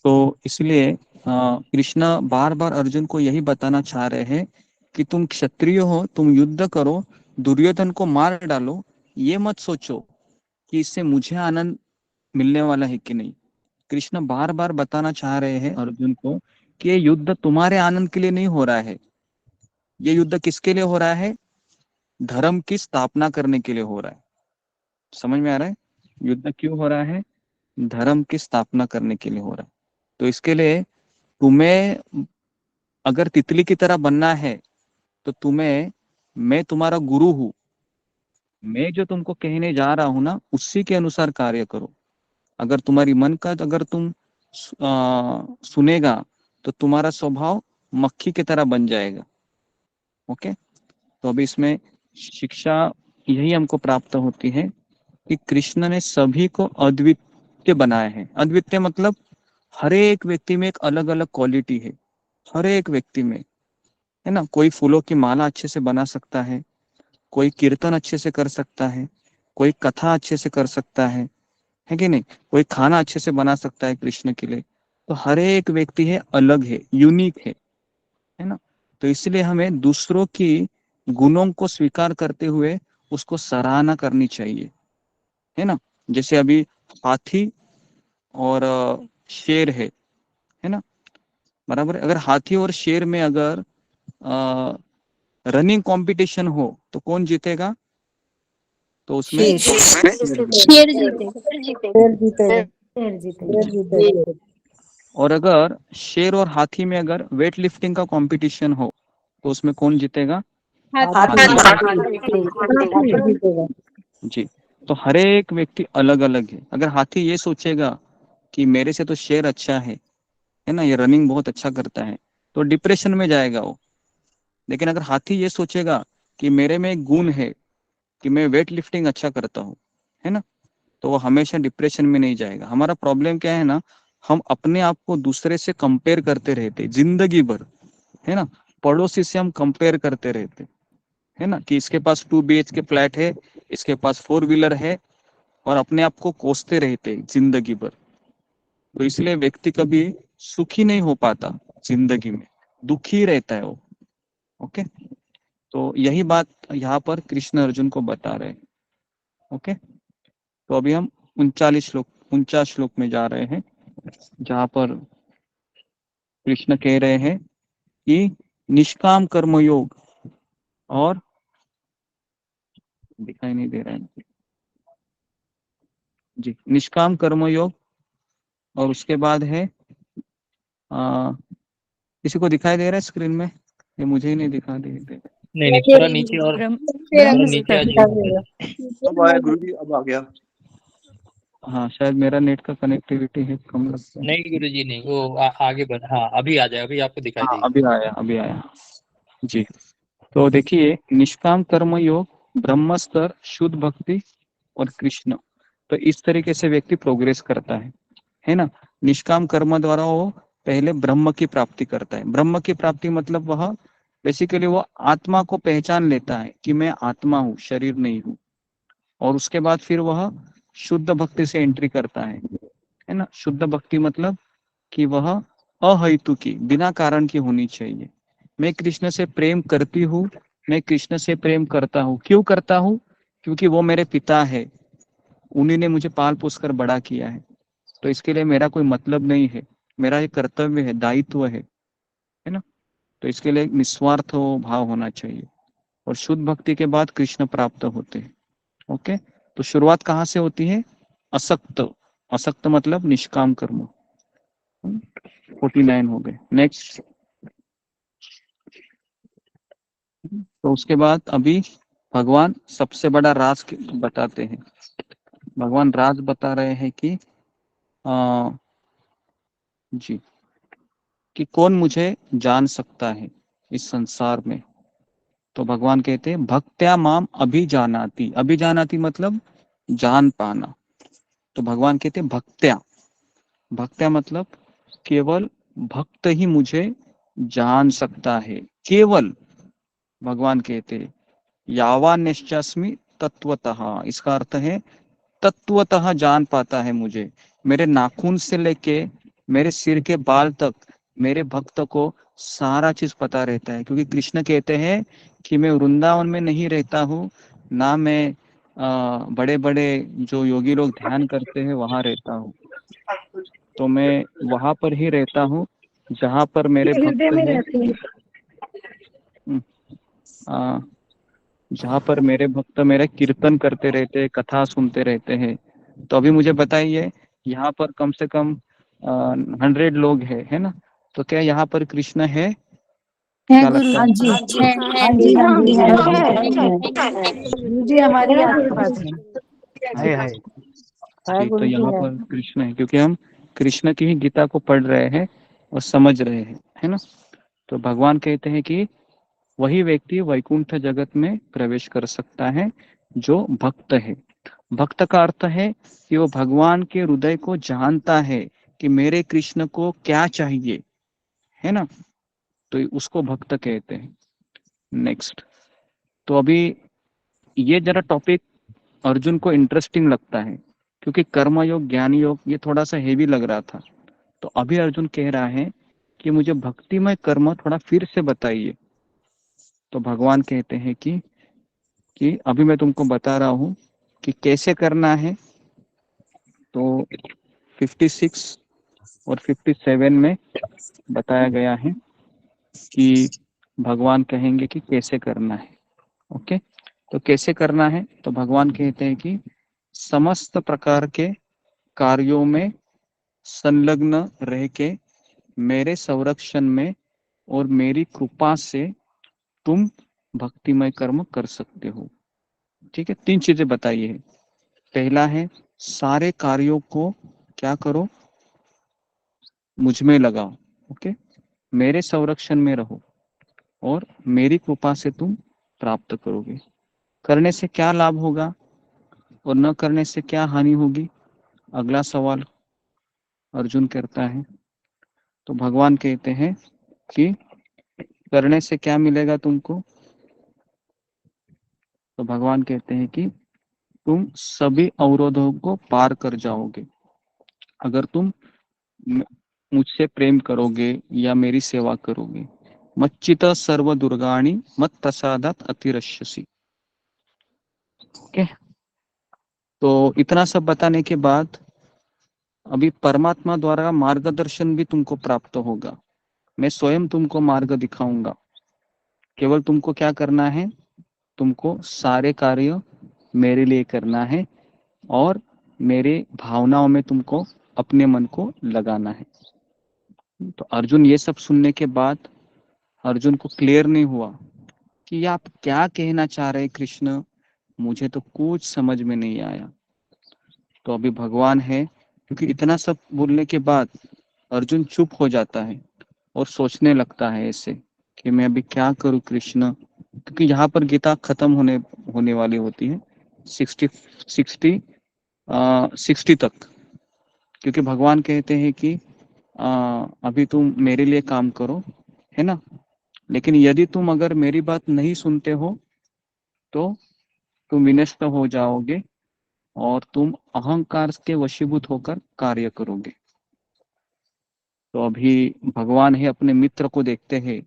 तो इसलिए कृष्णा बार बार अर्जुन को यही बताना चाह रहे हैं कि तुम क्षत्रिय हो, तुम युद्ध करो, दुर्योधन को मार डालो। ये मत सोचो कि इससे मुझे आनंद मिलने वाला है कि नहीं। कृष्ण बार बार बताना चाह रहे हैं अर्जुन को कि ये युद्ध तुम्हारे आनंद के लिए नहीं हो रहा है। ये युद्ध किसके लिए हो रहा है? धर्म की स्थापना करने के लिए हो रहा है। समझ में आ रहा है? युद्ध क्यों हो रहा है? धर्म की स्थापना करने के लिए हो रहा है। तो इसके लिए तुम्हें अगर तितली की तरह बनना है तो मैं तुम्हारा गुरु हूं, मैं जो तुमको कहने जा रहा हूं ना उसी के अनुसार कार्य करो। अगर तुम्हारी मन का अगर तुम सुनेगा तो तुम्हारा स्वभाव मक्खी की तरह बन जाएगा। ओके, तो अभी इसमें शिक्षा यही हमको प्राप्त होती है कि कृष्ण ने सभी को अद्वितीय बनाया है। अद्वितीय मतलब हर एक व्यक्ति में एक अलग अलग क्वालिटी है, हर एक व्यक्ति में, है ना। कोई फूलों की माला अच्छे से बना सकता है, कोई कीर्तन अच्छे से कर सकता है, कोई कथा अच्छे से कर सकता है कि नहीं, कोई खाना अच्छे से बना सकता है कृष्ण के लिए। तो हर एक व्यक्ति है, अलग है, यूनिक है ना। तो इसलिए हमें दूसरों की गुणों को स्वीकार करते हुए उसको सराहना करनी चाहिए, है ना। जैसे अभी हाथी और शेर है ना, बराबर है। अगर हाथी और शेर में अगर रनिंग कंपटीशन हो तो कौन जीतेगा? तो उसमें शेर जीतेगा। शेर जीतेगा। और अगर शेर और हाथी में अगर वेट लिफ्टिंग का कंपटीशन हो तो उसमें कौन जीतेगा? जीतेगा। जी। तो हर एक व्यक्ति अलग अलग है। अगर हाथी ये सोचेगा कि मेरे से तो शेर अच्छा है ना, ये रनिंग बहुत अच्छा करता है, तो डिप्रेशन में जाएगा वो। लेकिन अगर हाथी ये सोचेगा कि मेरे में एक गुण है कि मैं वेट लिफ्टिंग अच्छा करता हूँ, है ना, तो वो हमेशा डिप्रेशन में नहीं जाएगा। हमारा प्रॉब्लम क्या है ना, हम अपने आप को दूसरे से कंपेयर करते रहते जिंदगी भर, है ना। पड़ोसी से हम कंपेयर करते रहते, है ना, कि इसके पास 2 BHK फ्लैट है, इसके पास 4 व्हीलर है, और अपने आप को कोसते रहते जिंदगी भर। तो इसलिए व्यक्ति कभी सुखी नहीं हो पाता जिंदगी में, दुखी रहता है वो। ओके, तो यही बात यहाँ पर कृष्ण अर्जुन को बता रहे हैं। ओके, तो अभी हम 49 श्लोक में जा रहे हैं, जहाँ पर कृष्ण कह रहे हैं कि निष्काम कर्मयोग, और दिखाई नहीं दे रहा है जी, निष्काम कर्मयोग, और उसके बाद है किसी को दिखाई दे रहा है स्क्रीन में? ये मुझे ही नहीं दिखा दे रहा। नहीं नहीं, थोड़ा नीचे और थोड़ा नीचे आ जाइए। अब आया गुरु जी, अब आ गया। हाँ, शायद मेरा नेट का कनेक्टिविटी है कम लगता है। नहीं गुरु जी नहीं, वो आगे बढ़, हाँ अभी आ जाए, अभी आपको दिखाई हाँ, देगी। अभी आया जी। तो देखिए, निष्काम कर्म योग, ब्रह्मस्तर, शुद्ध भक्ति और कृष्ण, तो इस तरीके से व्यक्ति प्रोग्रेस करता है ना। निष्काम कर्म द्वारा वो पहले ब्रह्म की प्राप्ति करता है। ब्रह्म की प्राप्ति मतलब वह बेसिकली वो आत्मा को पहचान लेता है कि मैं आत्मा हूँ, शरीर नहीं हूँ। और उसके बाद फिर वह शुद्ध भक्ति से एंट्री करता है ना। शुद्ध भक्ति मतलब कि वह अहेतु की, बिना कारण की होनी चाहिए। मैं कृष्ण से प्रेम करती हूँ, मैं कृष्ण से प्रेम करता हूँ। क्यों करता हूँ? क्योंकि वो मेरे पिता है, उन्हीं ने मुझे पाल पोस कर बड़ा किया है। तो इसके लिए मेरा कोई मतलब नहीं है, मेरा एक कर्तव्य है, दायित्व है ना। तो इसके लिए एक निस्वार्थ भाव होना चाहिए। और शुद्ध भक्ति के बाद कृष्ण प्राप्त होते हैं। ओके, तो शुरुआत कहाँ से होती है? असक्त। असक्त मतलब निष्काम कर्म। 49 हो गए। नेक्स्ट। तो उसके बाद अभी भगवान सबसे बड़ा राज बताते हैं। भगवान राज बता रहे हैं कि जी, कि कौन मुझे जान सकता है इस संसार में। तो भगवान कहते हैं भक्त्या माम अभिजानाति। अभिजानाति मतलब जान पाना। तो भगवान कहते हैं भक्त्या, भक्त्या मतलब केवल भक्त ही मुझे जान सकता है। केवल, भगवान कहते हैं यावान्यश्चास्मि तत्वतः, इसका अर्थ है तत्वतः जान पाता है मुझे। मेरे नाखून से लेके मेरे सिर के बाल तक मेरे भक्त को सारा चीज पता रहता है। क्योंकि कृष्ण कहते हैं कि मैं वृंदावन में नहीं रहता हूँ, ना मैं बड़े बड़े जो योगी लोग ध्यान करते हैं वहां रहता हूँ। तो मैं वहां पर ही रहता हूँ जहां पर मेरे भक्त हैं, जहाँ पर मेरे भक्त मेरे कीर्तन करते रहते हैं, कथा सुनते रहते हैं। तो अभी मुझे बताइए, यहाँ पर कम से कम 100 लोग है ना। तो क्या यहाँ पर कृष्ण है? क्या लगता है? जी हमारे आसपास है। जी, तो यहाँ पर कृष्ण है, क्योंकि हम कृष्ण की ही गीता को पढ़ रहे हैं और समझ रहे हैं, है ना। तो भगवान कहते हैं कि वही व्यक्ति वैकुंठ जगत में प्रवेश कर सकता है जो भक्त है। भक्त का अर्थ है कि वो भगवान के हृदय को जानता है कि मेरे कृष्ण को क्या चाहिए, है ना। तो उसको भक्त कहते हैं। नेक्स्ट। तो अभी ये जरा टॉपिक अर्जुन को इंटरेस्टिंग लगता है, क्योंकि कर्म योग, ज्ञान योग ये थोड़ा सा हेवी लग रहा था। तो अभी अर्जुन कह रहा है कि मुझे भक्तिमय कर्म थोड़ा फिर से बताइए। तो भगवान कहते हैं कि अभी मैं तुमको बता रहा हूँ कि कैसे करना है। तो 56 और 57 में बताया गया है कि भगवान कहेंगे कि कैसे करना है। ओके, तो कैसे करना है, तो भगवान कहते हैं कि समस्त प्रकार के कार्यों में संलग्न रह के मेरे संरक्षण में और मेरी कृपा से तुम भक्तिमय कर्म कर सकते हो। ठीक है, 3 चीजें बताई है। पहला है सारे कार्यों को क्या करो, मुझ में लगाओ। ओके, मेरे संरक्षण में रहो और मेरी कृपा से तुम प्राप्त करोगे। करने से क्या लाभ होगा और न करने से क्या हानि होगी, अगला सवाल अर्जुन करता है। तो भगवान कहते हैं कि करने से क्या मिलेगा तुमको, तो भगवान कहते हैं कि तुम सभी अवरोधों को पार कर जाओगे अगर तुम मुझसे प्रेम करोगे या मेरी सेवा करोगे। मच्चित सर्व दुर्गाणि मत प्रसादात अतिरश्यसि। ओके, तो इतना सब बताने के बाद अभी परमात्मा द्वारा मार्गदर्शन भी तुमको प्राप्त होगा। मैं स्वयं तुमको मार्ग दिखाऊंगा। केवल तुमको क्या करना है, तुमको सारे कार्य मेरे लिए करना है और मेरे भावनाओं में तुमको अपने मन को लगाना है। तो अर्जुन ये सब सुनने के बाद अर्जुन को क्लियर नहीं हुआ कि आप क्या कहना चाह रहे कृष्ण, मुझे तो कुछ समझ में नहीं आया। तो अभी भगवान है, क्योंकि इतना सब बोलने के बाद अर्जुन चुप हो जाता है और सोचने लगता है ऐसे कि मैं अभी क्या करूं कृष्ण, क्योंकि यहाँ पर गीता खत्म होने वाली होती है 60 तक। क्योंकि भगवान कहते हैं कि अभी तुम मेरे लिए काम करो, है ना, लेकिन यदि तुम अगर मेरी बात नहीं सुनते हो तो तुम विनष्ट हो जाओगे और तुम अहंकार के वशीभूत होकर कार्य करोगे। तो अभी भगवान है अपने मित्र को देखते हैं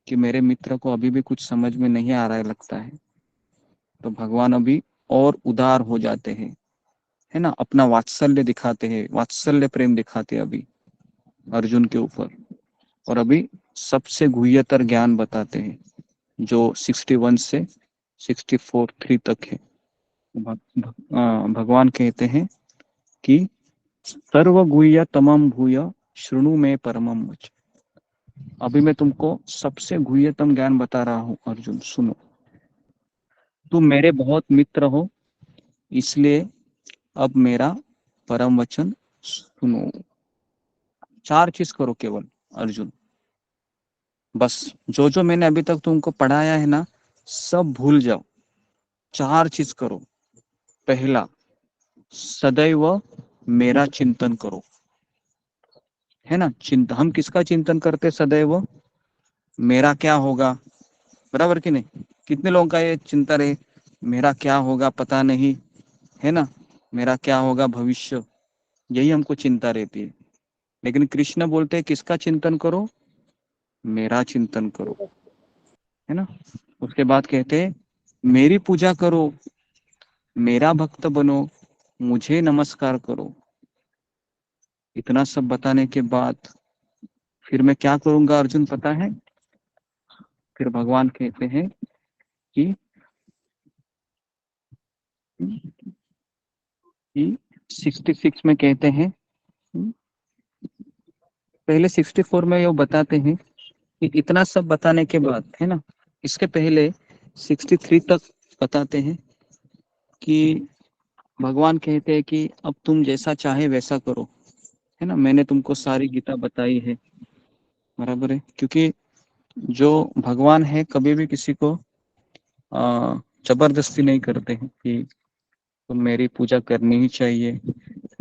कि मेरे मित्र को अभी भी कुछ समझ में नहीं आ रहा है लगता है। तो भगवान अभी और उदार हो जाते हैं, है ना, अपना वात्सल्य दिखाते हैं, वात्सल्य प्रेम दिखाते हैं अभी अर्जुन के ऊपर। और अभी सबसे गुह्यतर ज्ञान बताते हैं जो 61 से 64 तक है। भगवान कहते हैं कि सर्व गुह्य तमम भूय शृणु में परमम वच। अभी मैं तुमको सबसे गुह्यतम ज्ञान बता रहा हूं अर्जुन, सुनो। तुम मेरे बहुत मित्र हो, इसलिए अब मेरा परम वचन सुनो। 4 चीज करो केवल अर्जुन, बस जो जो मैंने अभी तक तुमको पढ़ाया है ना, सब भूल जाओ। 4 चीज करो। पहला, सदैव मेरा चिंतन करो, है ना। हम किसका चिंतन करते सदैव, मेरा क्या होगा, बराबर कि नहीं। कितने लोगों का ये चिंता रहे, मेरा क्या होगा पता नहीं, है ना, मेरा क्या होगा भविष्य, यही हमको चिंता रहती है। लेकिन कृष्ण बोलते हैं किसका चिंतन करो, मेरा चिंतन करो, है ना। उसके बाद कहते हैं मेरी पूजा करो, मेरा भक्त बनो, मुझे नमस्कार करो। इतना सब बताने के बाद फिर मैं क्या करूंगा अर्जुन पता है। फिर भगवान कहते हैं कि 66 में कहते हैं, पहले 64 में ये बताते हैं कि इतना सब बताने के बाद, है ना, इसके पहले 63 तक बताते हैं कि भगवान कहते हैं कि अब तुम जैसा चाहे वैसा करो, है ना। मैंने तुमको सारी गीता बताई है, बराबर है। क्योंकि जो भगवान है कभी भी किसी को जबरदस्ती नहीं करते हैं कि तुम मेरी पूजा करनी ही चाहिए,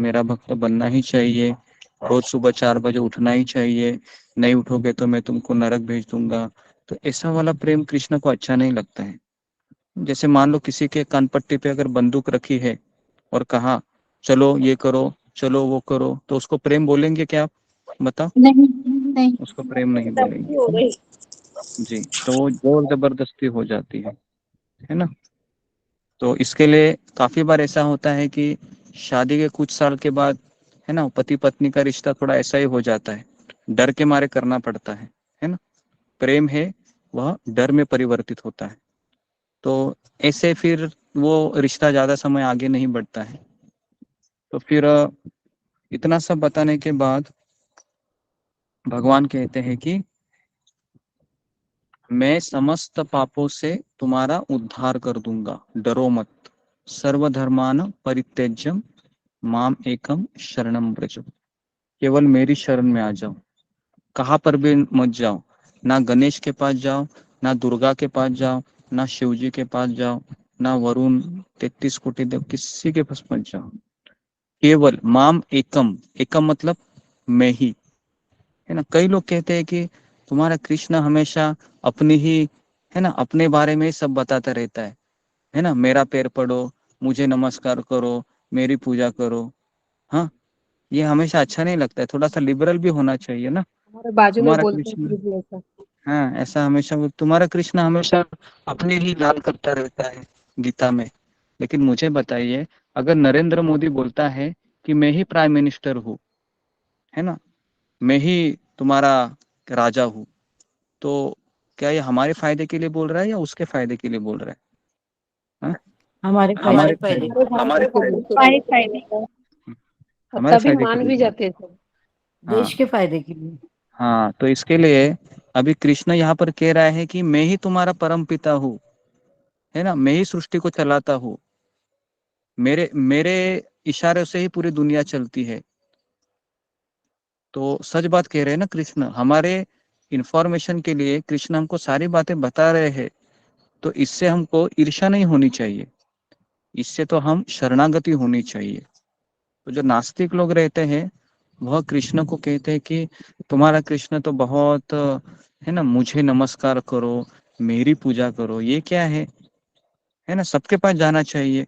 मेरा भक्त बनना ही चाहिए, रोज सुबह 4 बजे उठना ही चाहिए, नहीं उठोगे तो मैं तुमको नरक भेज दूंगा। तो ऐसा वाला प्रेम कृष्ण को अच्छा नहीं लगता है। जैसे मान लो किसी के कानपट्टी पे अगर बंदूक रखी है और कहा चलो ये करो, चलो वो करो, तो उसको प्रेम बोलेंगे क्या आप बताओ। नहीं नहीं। उसको प्रेम नहीं बोलेंगे जी, तो वो जोर जबरदस्ती हो जाती है ना। तो इसके लिए काफी बार ऐसा होता है कि शादी के कुछ साल के बाद, है ना, पति पत्नी का रिश्ता थोड़ा ऐसा ही हो जाता है, डर के मारे करना पड़ता है ना। प्रेम है वह डर में परिवर्तित होता है। तो ऐसे फिर वो रिश्ता ज्यादा समय आगे नहीं बढ़ता है। तो फिर इतना सब बताने के बाद भगवान कहते हैं कि मैं समस्त पापों से तुम्हारा उद्धार कर दूंगा, डरो मत। सर्वधर्मान परित्यज्यम माम एकम शरणम व्रज। केवल मेरी शरण में आ जाओ, कहाँ पर भी मत जाओ, ना गणेश के पास जाओ, ना दुर्गा के पास जाओ, ना शिव जी के पास जाओ, ना वरुण 33 कोटि देव, किसी के पास मत जाओ। केवल माम एकम, एकम मतलब मैं ही, है ना। कई लोग कहते हैं कि तुम्हारा कृष्ण हमेशा अपनी ही, है ना, अपने बारे में ही सब बताता रहता है ना। मेरा पैर पड़ो, मुझे नमस्कार करो, मेरी पूजा करो। हाँ, ये हमेशा अच्छा नहीं लगता है, थोड़ा सा लिबरल भी होना चाहिए ना। हमारे बाजू में तुम्हारा बोलते हैं कृष्ण, प्रभु ऐसा। हाँ, ऐसा हमेशा तुम्हारा कृष्ण हमेशा अपने ही लाल करता रहता है गीता में। लेकिन मुझे बताइए, अगर नरेंद्र मोदी बोलता है कि मैं ही प्राइम मिनिस्टर हूँ, है ना, मैं ही तुम्हारा राजा हूँ, तो क्या ये हमारे फायदे के लिए बोल रहा है या उसके फायदे के लिए बोल रहा है? हाँ? हमारे हमारे फायदे फायदे, हमारे फायदे, हमारे फायदे का। और हमारे तभी फायदे के मान लिए भी बोल जाते हैं सब। रहा है। देश हाँ के फायदे के लिए। हाँ, तो इसके लिए अभी कृष्ण यहाँ पर कह रहा है कि मैं ही तुम्हारा परम पिता हूँ, है ना, मैं ही सृष्टि को चलाता हूँ, मेरे मेरे इशारे से ही पूरी दुनिया चलती है। तो सच बात कह रहे हैं ना कृष्ण, हमारे इंफॉर्मेशन के लिए कृष्ण हमको सारी बातें बता रहे हैं। तो इससे हमको ईर्ष्या नहीं होनी चाहिए, इससे तो हम शरणागति होनी चाहिए। तो जो नास्तिक लोग रहते हैं वह कृष्ण को कहते हैं कि तुम्हारा कृष्ण तो बहुत, है ना, मुझे नमस्कार करो, मेरी पूजा करो, ये क्या है ना, सबके पास जाना चाहिए।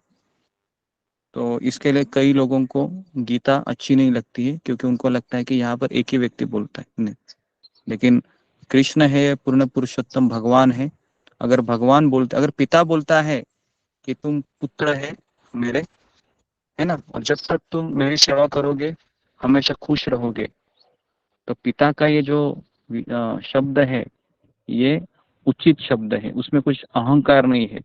तो इसके लिए कई लोगों को गीता अच्छी नहीं लगती है, क्योंकि उनको लगता है कि यहाँ पर एक ही व्यक्ति बोलता है। नहीं, लेकिन कृष्ण है, पूर्ण पुरुषोत्तम भगवान है। अगर भगवान बोलते, अगर पिता बोलता है कि तुम पुत्र है मेरे, है ना, और जब तक तुम मेरी सेवा करोगे हमेशा खुश रहोगे, तो पिता का ये जो शब्द है, ये उचित शब्द है, उसमें कुछ अहंकार नहीं है,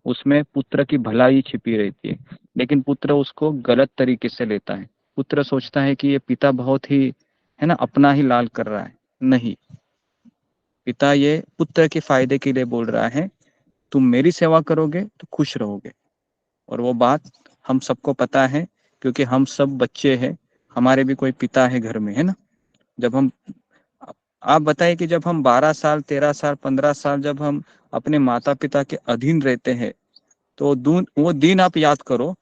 उसमें पुत्र की भलाई छिपी रहती है। लेकिन पुत्र उसको गलत तरीके से लेता है। पुत्र सोचता है कि ये पिता बहुत ही, है ना, अपना ही लाल कर रहा है। नहीं, पिता ये पुत्र के फायदे के लिए बोल रहा है, तुम मेरी सेवा करोगे तो खुश रहोगे। और वो बात हम सबको पता है, क्योंकि हम सब बच्चे हैं, हमारे भी कोई पिता है घर में, है ना। जब हम, आप बताइए कि जब हम 12 साल, 13 साल, 15 साल जब हम अपने माता पिता के अधीन रहते हैं, तो वो दिन आप याद करो,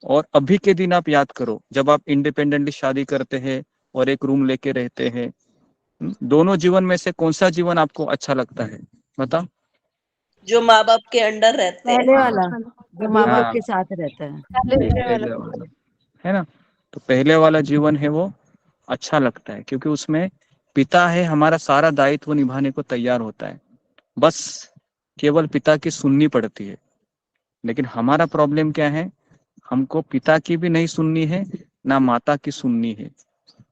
और अभी के दिन आप याद करो जब आप इंडिपेंडेंटली शादी करते हैं और एक रूम लेके रहते हैं। दोनों जीवन में से कौन सा जीवन आपको अच्छा लगता है, बताओ। जो माँ बाप के अंडर रहते हैं। पहले वाला, जो माँ बाप हाँ, के साथ रहता है। पहले वाला, है ना। तो पहले वाला जीवन है वो अच्छा लगता है, क्योंकि उसमें पिता है, हमारा सारा दायित्व निभाने को तैयार होता है, बस केवल पिता की सुननी पड़ती है। लेकिन हमारा प्रॉब्लम क्या है, हमको पिता की भी नहीं सुननी है, ना माता की सुननी है,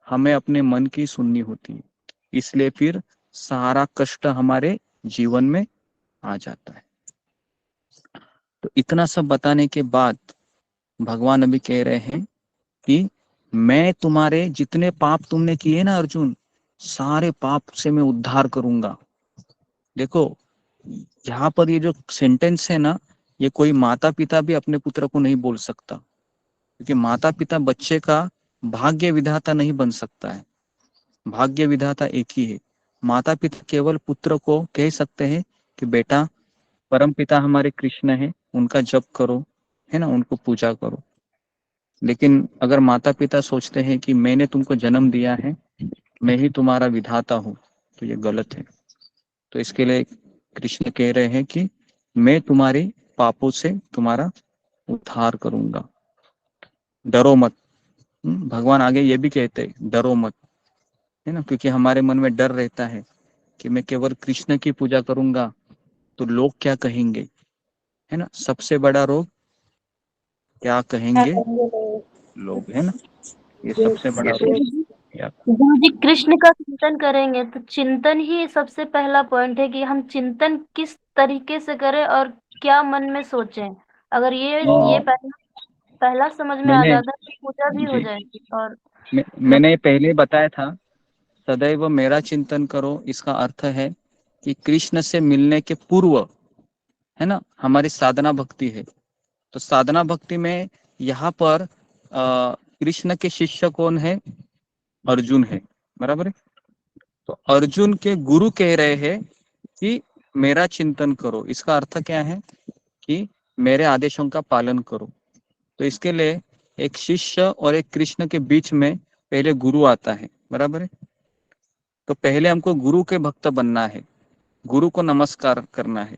हमें अपने मन की सुननी होती है। इसलिए फिर सारा कष्ट हमारे जीवन में आ जाता है। तो इतना सब बताने के बाद भगवान अभी कह रहे हैं कि मैं तुम्हारे जितने पाप तुमने किए ना अर्जुन, सारे पाप से मैं उद्धार करूंगा। देखो, यहाँ पर ये जो सेंटेंस है ना, ये कोई माता पिता भी अपने पुत्र को नहीं बोल सकता, क्योंकि माता पिता बच्चे का भाग्य विधाता नहीं बन सकता है। भाग्य विधाता एक ही है। माता पिता केवल पुत्र को कह सकते हैं कि बेटा, परम पिता हमारे कृष्ण है, उनका जप करो, है ना, उनको पूजा करो। लेकिन अगर माता पिता सोचते हैं कि मैंने तुमको जन्म दिया है, मैं ही तुम्हारा विधाता हूँ, तो ये गलत है। तो इसके लिए कृष्ण कह रहे हैं कि मैं तुम्हारे पापों से तुम्हारा उद्धार करूंगा, डरो मत। भगवान आगे ये भी कहते हैं, डरो मत, है ना, क्योंकि हमारे मन में डर रहता है कि मैं केवल कृष्ण की पूजा करूंगा तो लोग क्या कहेंगे, है ना। सबसे बड़ा रोग क्या क्या कहेंगे करेंगे लोग? लोग, है ना, ये सबसे बड़ा रोग। गुरु जी कृष्ण का चिंतन करेंगे तो चिंतन ही सबसे पहला पॉइंट है कि हम चिंतन किस तरीके से करें और क्या मन में सोचें। अगर ये पहला समझ में आ मैंने जाता है तो पूजा भी हो जी जाएगी। और मैंने पहले बताया था, सदैव मेरा चिंतन करो, इसका अर्थ है कि कृष्ण से मिलने के पूर्व, है ना, हमारी साधना भक्ति है। तो साधना भक्ति में यहाँ पर कृष्ण के शिष्य कौन है? अर्जुन है, बराबर है। तो अर्जुन के गुरु कह रहे हैं कि मेरा चिंतन करो, इसका अर्थ क्या है कि मेरे आदेशों का पालन करो। तो इसके लिए एक शिष्य और एक कृष्ण के बीच में पहले गुरु आता है, बराबर है। तो पहले हमको गुरु के भक्त बनना है, गुरु को नमस्कार करना है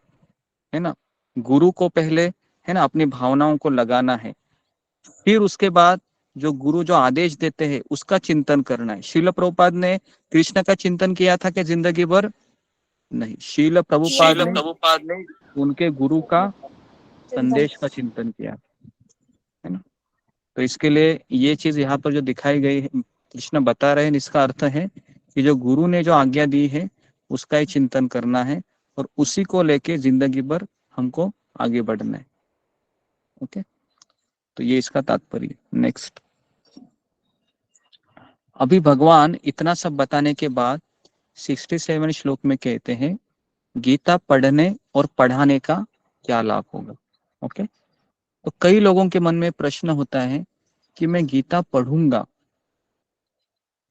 ना, गुरु को पहले, है ना, अपनी भावनाओं को लगाना है। फिर उसके बाद जो गुरु जो आदेश देते हैं उसका चिंतन करना है। शील प्रभुपाद ने कृष्ण का चिंतन किया था कि जिंदगी भर नहीं, शील प्रभुपाद ने उनके गुरु का संदेश का चिंतन किया, है ना। तो इसके लिए ये चीज यहाँ पर जो दिखाई गई है, कृष्ण बता रहे हैं, इसका अर्थ है कि जो गुरु ने जो आज्ञा दी है उसका ही चिंतन करना है और उसी को लेके जिंदगी भर हमको आगे बढ़ना है। ओके, तो ये इसका तात्पर्य। नेक्स्ट, अभी भगवान इतना सब बताने के बाद 67 श्लोक में कहते हैं गीता पढ़ने और पढ़ाने का क्या लाभ होगा। ओके, तो कई लोगों के मन में प्रश्न होता है कि मैं गीता पढ़ूंगा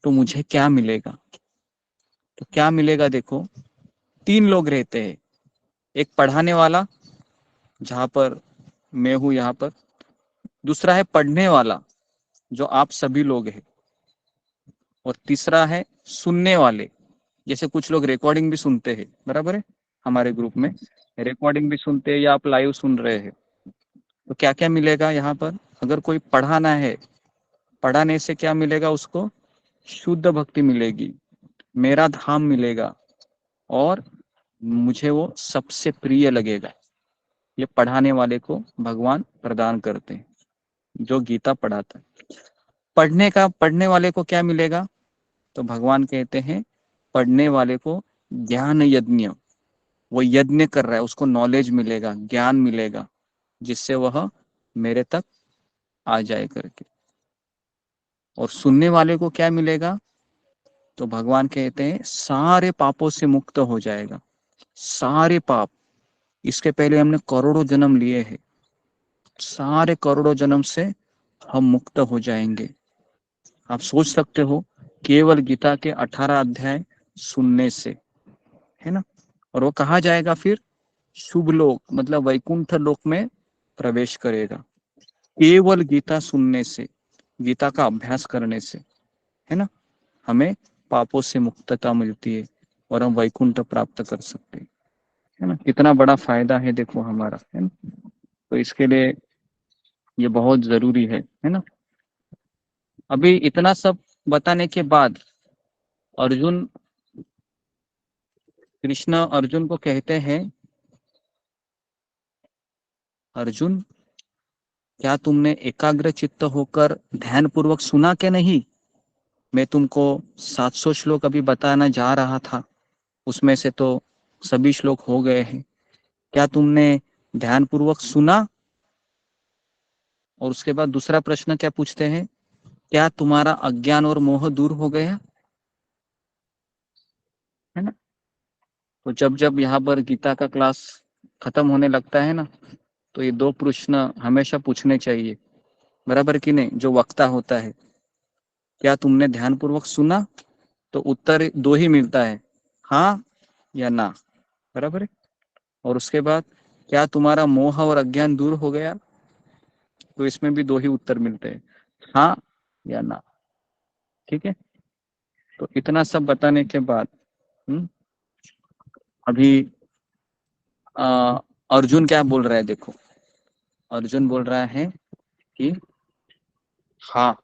तो मुझे क्या मिलेगा। तो क्या मिलेगा, देखो, 3 लोग रहते हैं। एक पढ़ाने वाला, जहां पर मैं हूं यहाँ पर। दूसरा है पढ़ने वाला, जो आप सभी लोग हैं। और तीसरा है सुनने वाले, जैसे कुछ लोग रिकॉर्डिंग भी सुनते हैं, बराबर है। हमारे ग्रुप में रिकॉर्डिंग भी सुनते हैं या आप लाइव सुन रहे हैं। तो क्या क्या मिलेगा यहाँ पर? अगर कोई पढ़ाना है, पढ़ाने से क्या मिलेगा उसको? शुद्ध भक्ति मिलेगी, मेरा धाम मिलेगा और मुझे वो सबसे प्रिय लगेगा। ये पढ़ाने वाले को भगवान प्रदान करते हैं, जो गीता पढ़ाता है। पढ़ने वाले को क्या मिलेगा? तो भगवान कहते हैं पढ़ने वाले को ज्ञान यज्ञ, वो यज्ञ कर रहा है, उसको नॉलेज मिलेगा, ज्ञान मिलेगा, जिससे वह मेरे तक आ जाए करके। और सुनने वाले को क्या मिलेगा? तो भगवान कहते हैं सारे पापों से मुक्त हो जाएगा, सारे पाप। इसके पहले हमने करोड़ों जन्म लिए हैं, सारे करोड़ों जन्म से हम मुक्त हो जाएंगे। आप सोच सकते हो, केवल गीता के 18 अध्याय सुनने से, है ना। और वो कहा जाएगा फिर शुभ लोक, मतलब वैकुंठ लोक में प्रवेश करेगा, केवल गीता सुनने से, गीता का अभ्यास करने से, है ना। हमें पापों से मुक्तता मिलती है और हम वैकुंठ प्राप्त कर सकते हैं, है ना। कितना बड़ा फायदा है देखो हमारा, है ना। तो इसके लिए ये बहुत जरूरी है ना। अभी इतना सब बताने के बाद अर्जुन, कृष्ण अर्जुन को कहते हैं, अर्जुन क्या तुमने एकाग्र चित्त होकर ध्यान पूर्वक सुना के नहीं? मैं तुमको 700 श्लोक अभी बताना जा रहा था, उसमें से तो सभी श्लोक हो गए हैं। क्या तुमने ध्यान पूर्वक सुना? और उसके बाद दूसरा प्रश्न क्या पूछते हैं? क्या तुम्हारा अज्ञान और मोह दूर हो गया? है ना। तो जब जब यहाँ पर गीता का क्लास खत्म होने लगता है ना, तो ये 2 प्रश्न हमेशा पूछने चाहिए, बराबर कि नहीं, जो वक्ता होता है। क्या तुमने ध्यान पूर्वक सुना? तो उत्तर 2 ही मिलता है, हाँ या ना, बराबर है। और उसके बाद क्या तुम्हारा मोह और अज्ञान दूर हो गया? तो इसमें भी 2 ही उत्तर मिलते हैं, हाँ या ना। ठीक है। तो इतना सब बताने के बाद अभी अर्जुन क्या बोल रहा है, देखो। अर्जुन बोल रहा है कि हाँ,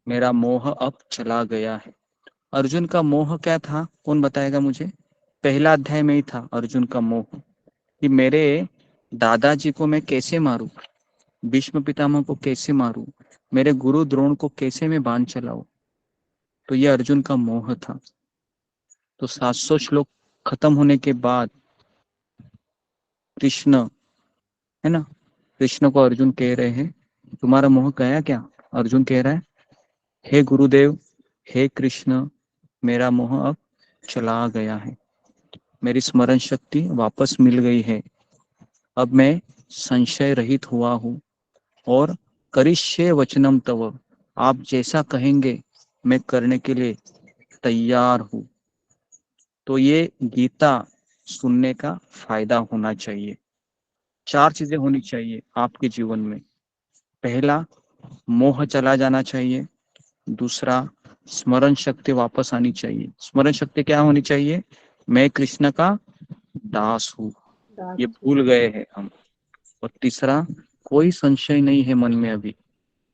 मेरा मोह अब चला गया है। अर्जुन का मोह क्या था, कौन बताएगा मुझे? पहला अध्याय में ही था अर्जुन का मोह, कि मेरे दादाजी को मैं कैसे मारूं, भीष्म पितामह को कैसे मारूं, मेरे गुरु द्रोण को कैसे मैं बाण चलाऊं, तो ये अर्जुन का मोह था। तो 700 श्लोक खत्म होने के बाद कृष्ण, है ना, कृष्ण को अर्जुन कह रहे हैं तुम्हारा मोह गया क्या? अर्जुन कह रहा है हे गुरुदेव, हे कृष्ण, मेरा मोह अब चला गया है, मेरी स्मरण शक्ति वापस मिल गई है, अब मैं संशय रहित हुआ हूँ और करिष्ये वचनम तव, आप जैसा कहेंगे मैं करने के लिए तैयार हूँ। तो ये गीता सुनने का फायदा होना चाहिए। 4 चीजें होनी चाहिए आपके जीवन में। पहला, मोह चला जाना चाहिए। दूसरा, स्मरण शक्ति वापस आनी चाहिए। स्मरण शक्ति क्या होनी चाहिए? मैं कृष्ण का दास हूँ, ये भूल गए हैं हम। और तीसरा, कोई संशय नहीं है मन में अभी,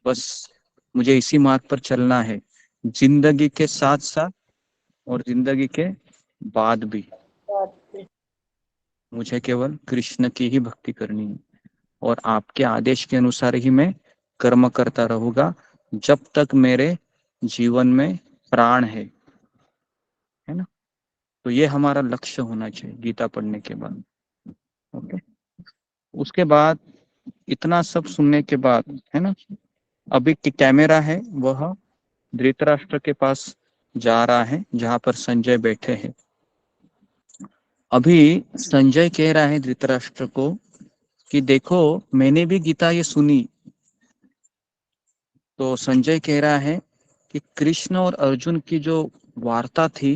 बस मुझे इसी मार्ग पर चलना है, जिंदगी के साथ साथ और जिंदगी के बाद भी मुझे केवल कृष्ण की ही भक्ति करनी है और आपके आदेश के अनुसार ही मैं कर्म करता रहूंगा जब तक मेरे जीवन में प्राण है ना। तो ये हमारा लक्ष्य होना चाहिए गीता पढ़ने के बाद। ओके, उसके बाद इतना सब सुनने के बाद, है ना, अभी कैमरा है वह धृतराष्ट्र के पास जा रहा है जहां पर संजय बैठे हैं। अभी संजय कह रहा है धृतराष्ट्र को कि देखो मैंने भी गीता ये सुनी। तो संजय कह रहा है कि कृष्ण और अर्जुन की जो वार्ता थी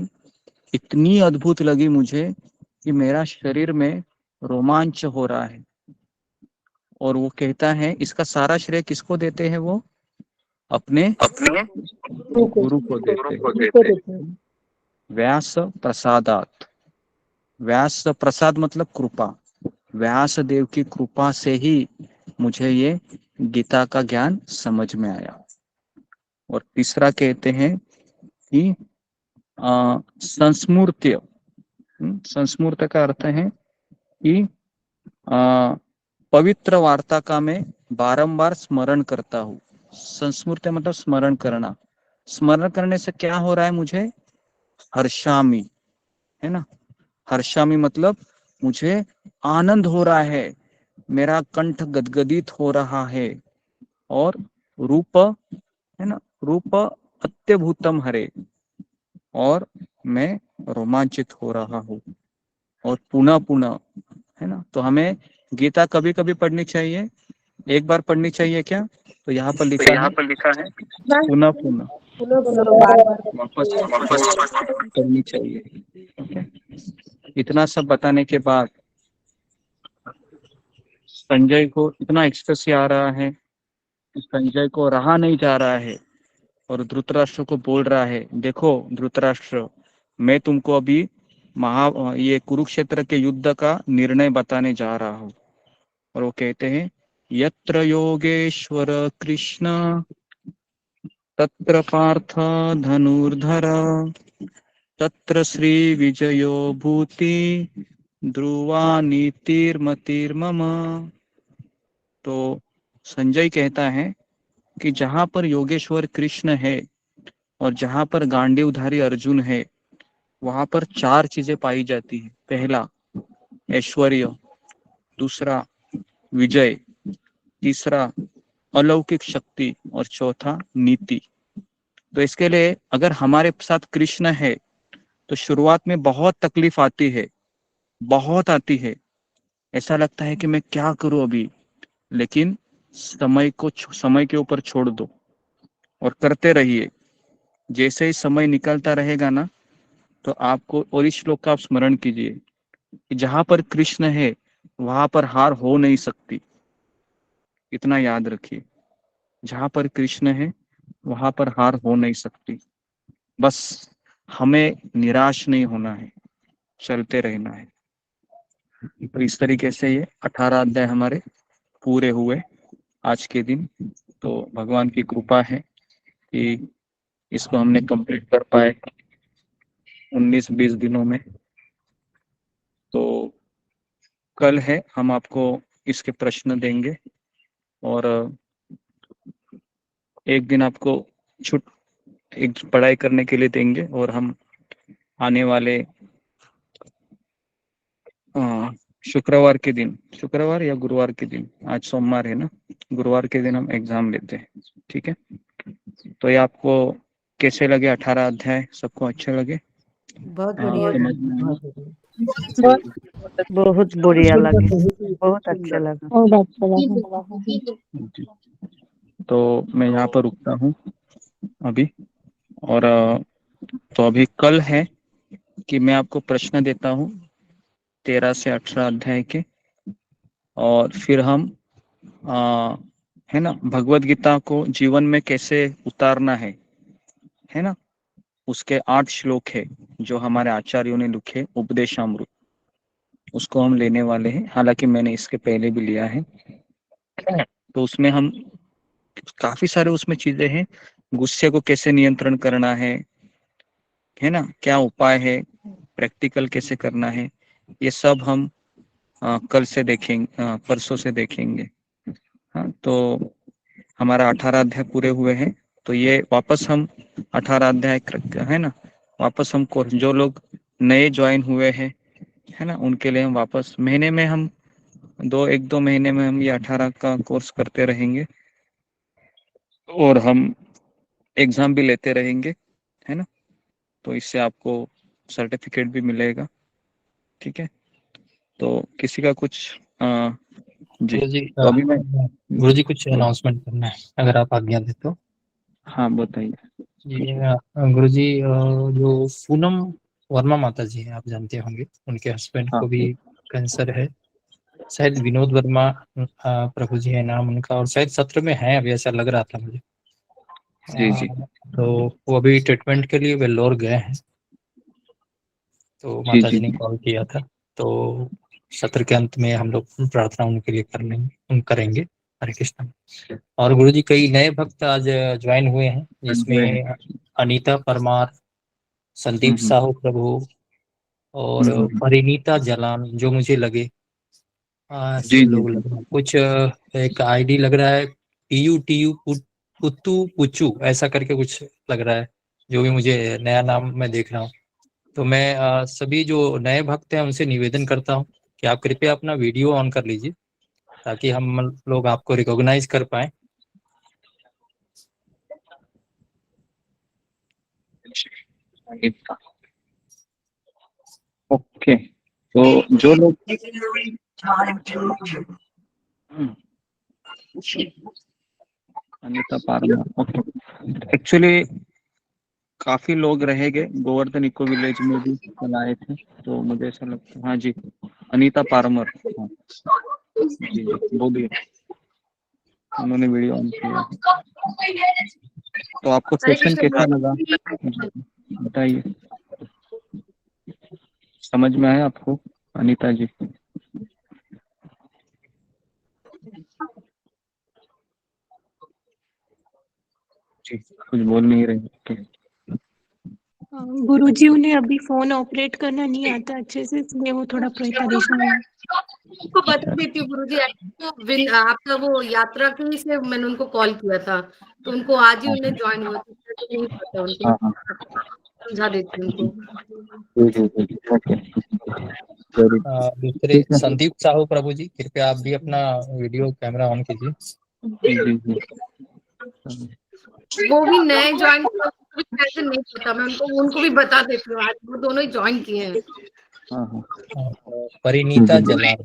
इतनी अद्भुत लगी मुझे कि मेरा शरीर में रोमांच हो रहा है। और वो कहता है इसका सारा श्रेय किसको देते हैं? वो अपने गुरु को देते हैं। व्यास प्रसादात, व्यास प्रसाद मतलब कृपा, व्यास देव की कृपा से ही मुझे ये गीता का ज्ञान समझ में आया। और तीसरा कहते हैं कि संस्मृत्य, संस्मृत का अर्थ है कि पवित्र वार्ता का मैं बारंबार स्मरण करता हूँ। संस्मृत्य मतलब स्मरण करना। स्मरण करने से क्या हो रहा है? मुझे हर्षामी, है ना, हर्षामी मतलब मुझे आनंद हो रहा है, मेरा कंठ गदगदित हो रहा है। और रूप, है ना, रूप अत्यभूतम हरे, और मैं रोमांचित हो रहा हूँ। और पुनः पुनः, है ना, तो हमें गीता कभी कभी पढ़नी चाहिए, एक बार पढ़नी चाहिए क्या? तो यहाँ पर लिखा है पुनः पुनः, वापस पढ़नी चाहिए। ओके, इतना सब बताने के बाद संजय को इतना एक्सप्रेस आ रहा है, संजय को रहा नहीं जा रहा है और धृतराष्ट्र को बोल रहा है देखो धृतराष्ट्र, मैं तुमको अभी ये कुरुक्षेत्र के युद्ध का निर्णय बताने जा रहा हूँ। और वो कहते हैं यत्र योगेश्वर कृष्ण तत्र पार्थ धनुर्धर तत्र श्री विजयो भूति ध्रुवा नीतिर्मतिर्मम। तो संजय कहता है कि जहां पर योगेश्वर कृष्ण है और जहां पर गांडीवधारी अर्जुन है वहां पर 4 चीजें पाई जाती है। पहला ऐश्वर्य, दूसरा विजय, तीसरा अलौकिक शक्ति और चौथा नीति। तो इसके लिए अगर हमारे साथ कृष्ण है तो शुरुआत में बहुत तकलीफ आती है, बहुत आती है, ऐसा लगता है कि मैं क्या करूं अभी, लेकिन समय के ऊपर छोड़ दो और करते रहिए। जैसे ही समय निकलता रहेगा ना तो आपको, और इस श्लोक का आप स्मरण कीजिए कि जहां पर कृष्ण है वहां पर हार हो नहीं सकती। इतना याद रखिए, जहां पर कृष्ण है वहां पर हार हो नहीं सकती। बस हमें निराश नहीं होना है, चलते रहना है। तो इस तरीके से ये 18 अध्याय हमारे पूरे हुए आज के दिन। तो भगवान की कृपा है कि इसको हमने कंप्लीट कर पाए 19-20 दिनों में। तो कल है हम आपको इसके प्रश्न देंगे और एक दिन आपको एक पढ़ाई करने के लिए देंगे और हम आने वाले शुक्रवार के दिन, शुक्रवार या गुरुवार के दिन, आज सोमवार है ना, गुरुवार के दिन हम एग्जाम लेते हैं। ठीक है, तो ये आपको कैसे लगे 18 अध्याय? सबको अच्छे लगे? बहुत बढ़िया, समझ में आया? बहुत बढ़िया लगे, बहुत अच्छा लगा। जी। तो मैं यहाँ पर रुकता हूँ अभी। और तो अभी कल है कि मैं आपको प्रश्न देता हूँ 13 से 18 अध्याय के, और फिर हम है ना, भगवत गीता को जीवन में कैसे उतारना है ना, उसके 8 श्लोक है जो हमारे आचार्यों ने लिखे, उपदेशामृत, उसको हम लेने वाले हैं। हालांकि मैंने इसके पहले भी लिया है। तो उसमें हम काफी सारे उसमें चीजें हैं, गुस्से को कैसे नियंत्रण करना है ना, क्या उपाय है, प्रैक्टिकल कैसे करना है, ये सब हम कल से देखेंगे, परसों से देखेंगे। हाँ, तो हमारा 18 अध्याय पूरे हुए हैं। तो ये वापस हम 18 अध्याय है ना, वापस हम कोर्स, जो लोग नए ज्वाइन हुए हैं है ना, उनके लिए हम वापस महीने में हम एक दो महीने में हम ये 18 का कोर्स करते रहेंगे, और हम एग्जाम भी लेते रहेंगे, है ना। तो इससे आपको सर्टिफिकेट भी मिलेगा। ठीक है, तो किसी का कुछ जी, गुरुजी तो अभी मैं गुरुजी कुछ अनाउंसमेंट करना है, अगर आप आज्ञा दे तो। हाँ बताइए। जी गुरुजी, जो पूनम वर्मा माता जी हैं, आप जानते होंगे, उनके हस्बैंड हाँ को भी कैंसर है। शायद विनोद वर्मा प्रभु जी है नाम उनका, और शायद सत्र में है, अभी ऐसा लग रहा था मुझे। जी जी तो वो अभी ट्रीटमेंट के लिए वेल्लोर गए हैं, तो जी माता जी जी ने कॉल किया था। तो सत्र के अंत में हम लोग प्रार्थना उनके लिए करेंगे। हरे कृष्ण। और गुरु जी, कई नए भक्त आज ज्वाइन हुए हैं, हुए हैं। जिसमें अनीता परमार, संदीप साहू प्रभु और परिणीता जलान, जो मुझे लगे जी ऐसे जी लोग लग रहे हैं। कुछ एक आईडी लग रहा है टीयू पुत्तू पुचू, ऐसा करके कुछ लग रहा है, जो भी मुझे नया नाम मैं देख रहा हूँ। तो मैं सभी जो नए भक्त हैं उनसे निवेदन करता हूँ कि आप कृपया अपना वीडियो ऑन कर लीजिए, ताकि हम लोग आपको रिकॉग्नाइज कर पाए। ओके, तो जो लोग अनीता पारमा, ओके, एक्चुअली काफी लोग रहेंगे, गोवर्धन इको विलेज में भी कल आए थे, तो मुझे ऐसा लगता है। हाँ जी, अनीता पारमर, हाँ जी जी बोलिए, उन्होंने वीडियो ऑन किया। तो आपको हरे सेशन कृष्ण कैसा लगा, गुरु। बताइए, समझ में आया आपको अनीता जी? जी, कुछ बोल नहीं रहे। गुरुजी उन्हें अभी फोन ऑपरेट करना नहीं आता अच्छे से, इसलिए वो थोड़ा परेशान है। उनको बता देती हूँ गुरुजी, आपका वो यात्रा की से मैंने उनको कॉल किया था, तो उनको आज ही उन्हें ज्वाइन हुआ था, तो नहीं पता उनको, हाँ हाँ समझा देती हूँ उनको। ओके, दूसरे ठीक है। संदीप साहू प्रभु जी, कृपया आप भी अपना वीडियो कैमरा ऑन कीजिए। जी जी वो भी नए ज्वाइन किए, उनको भी शायद नहीं पता, मैं उनको उनको भी बता देती हूँ, आज वो दोनों ही ज्वाइन किए हैं। हाँ हाँ परिणीता जलान।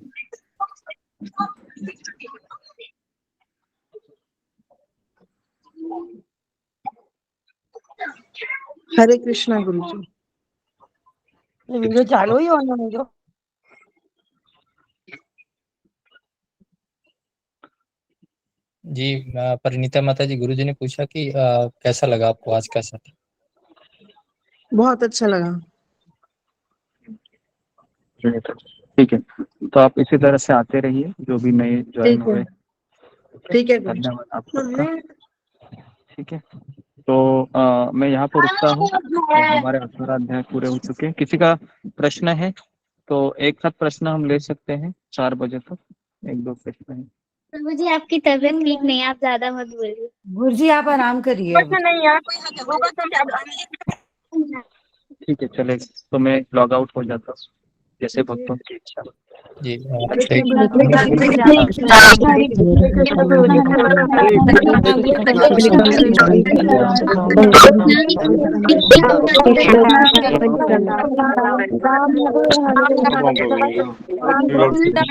हरे कृष्णा गुरुजी। ये वीडियो चालू ही होना है जो। जी परिणीता माता जी, गुरु जी ने पूछा कि कैसा लगा आपको आज का सत्र? बहुत अच्छा लगा। ठीक है, तो आप इसी तरह से आते रहिए, जो भी नए ज्वाइन ठीक है, हुए। ठीक है गुरुजी। धन्यवाद आप सबका। ठीक है, तो मैं यहाँ पर रुकता हूँ। तो हमारे 18 अध्याय पूरे हो चुके हैं। किसी का प्रश्न है तो एक साथ प्रश्न हम ले सकते हैं 4 बजे तक, 1-2 प्रश्न है। प्रभु जी आपकी तबीयत ठीक नहीं है, आप ज्यादा मत बोलिए। गुरुजी आप आराम करिए अब। नहीं यार, कोई होगा तो ठीक है चले, तो मैं लॉग आउट हो जाता हूँ जैसे भक्तों की इच्छा। जी हरे कृष्ण।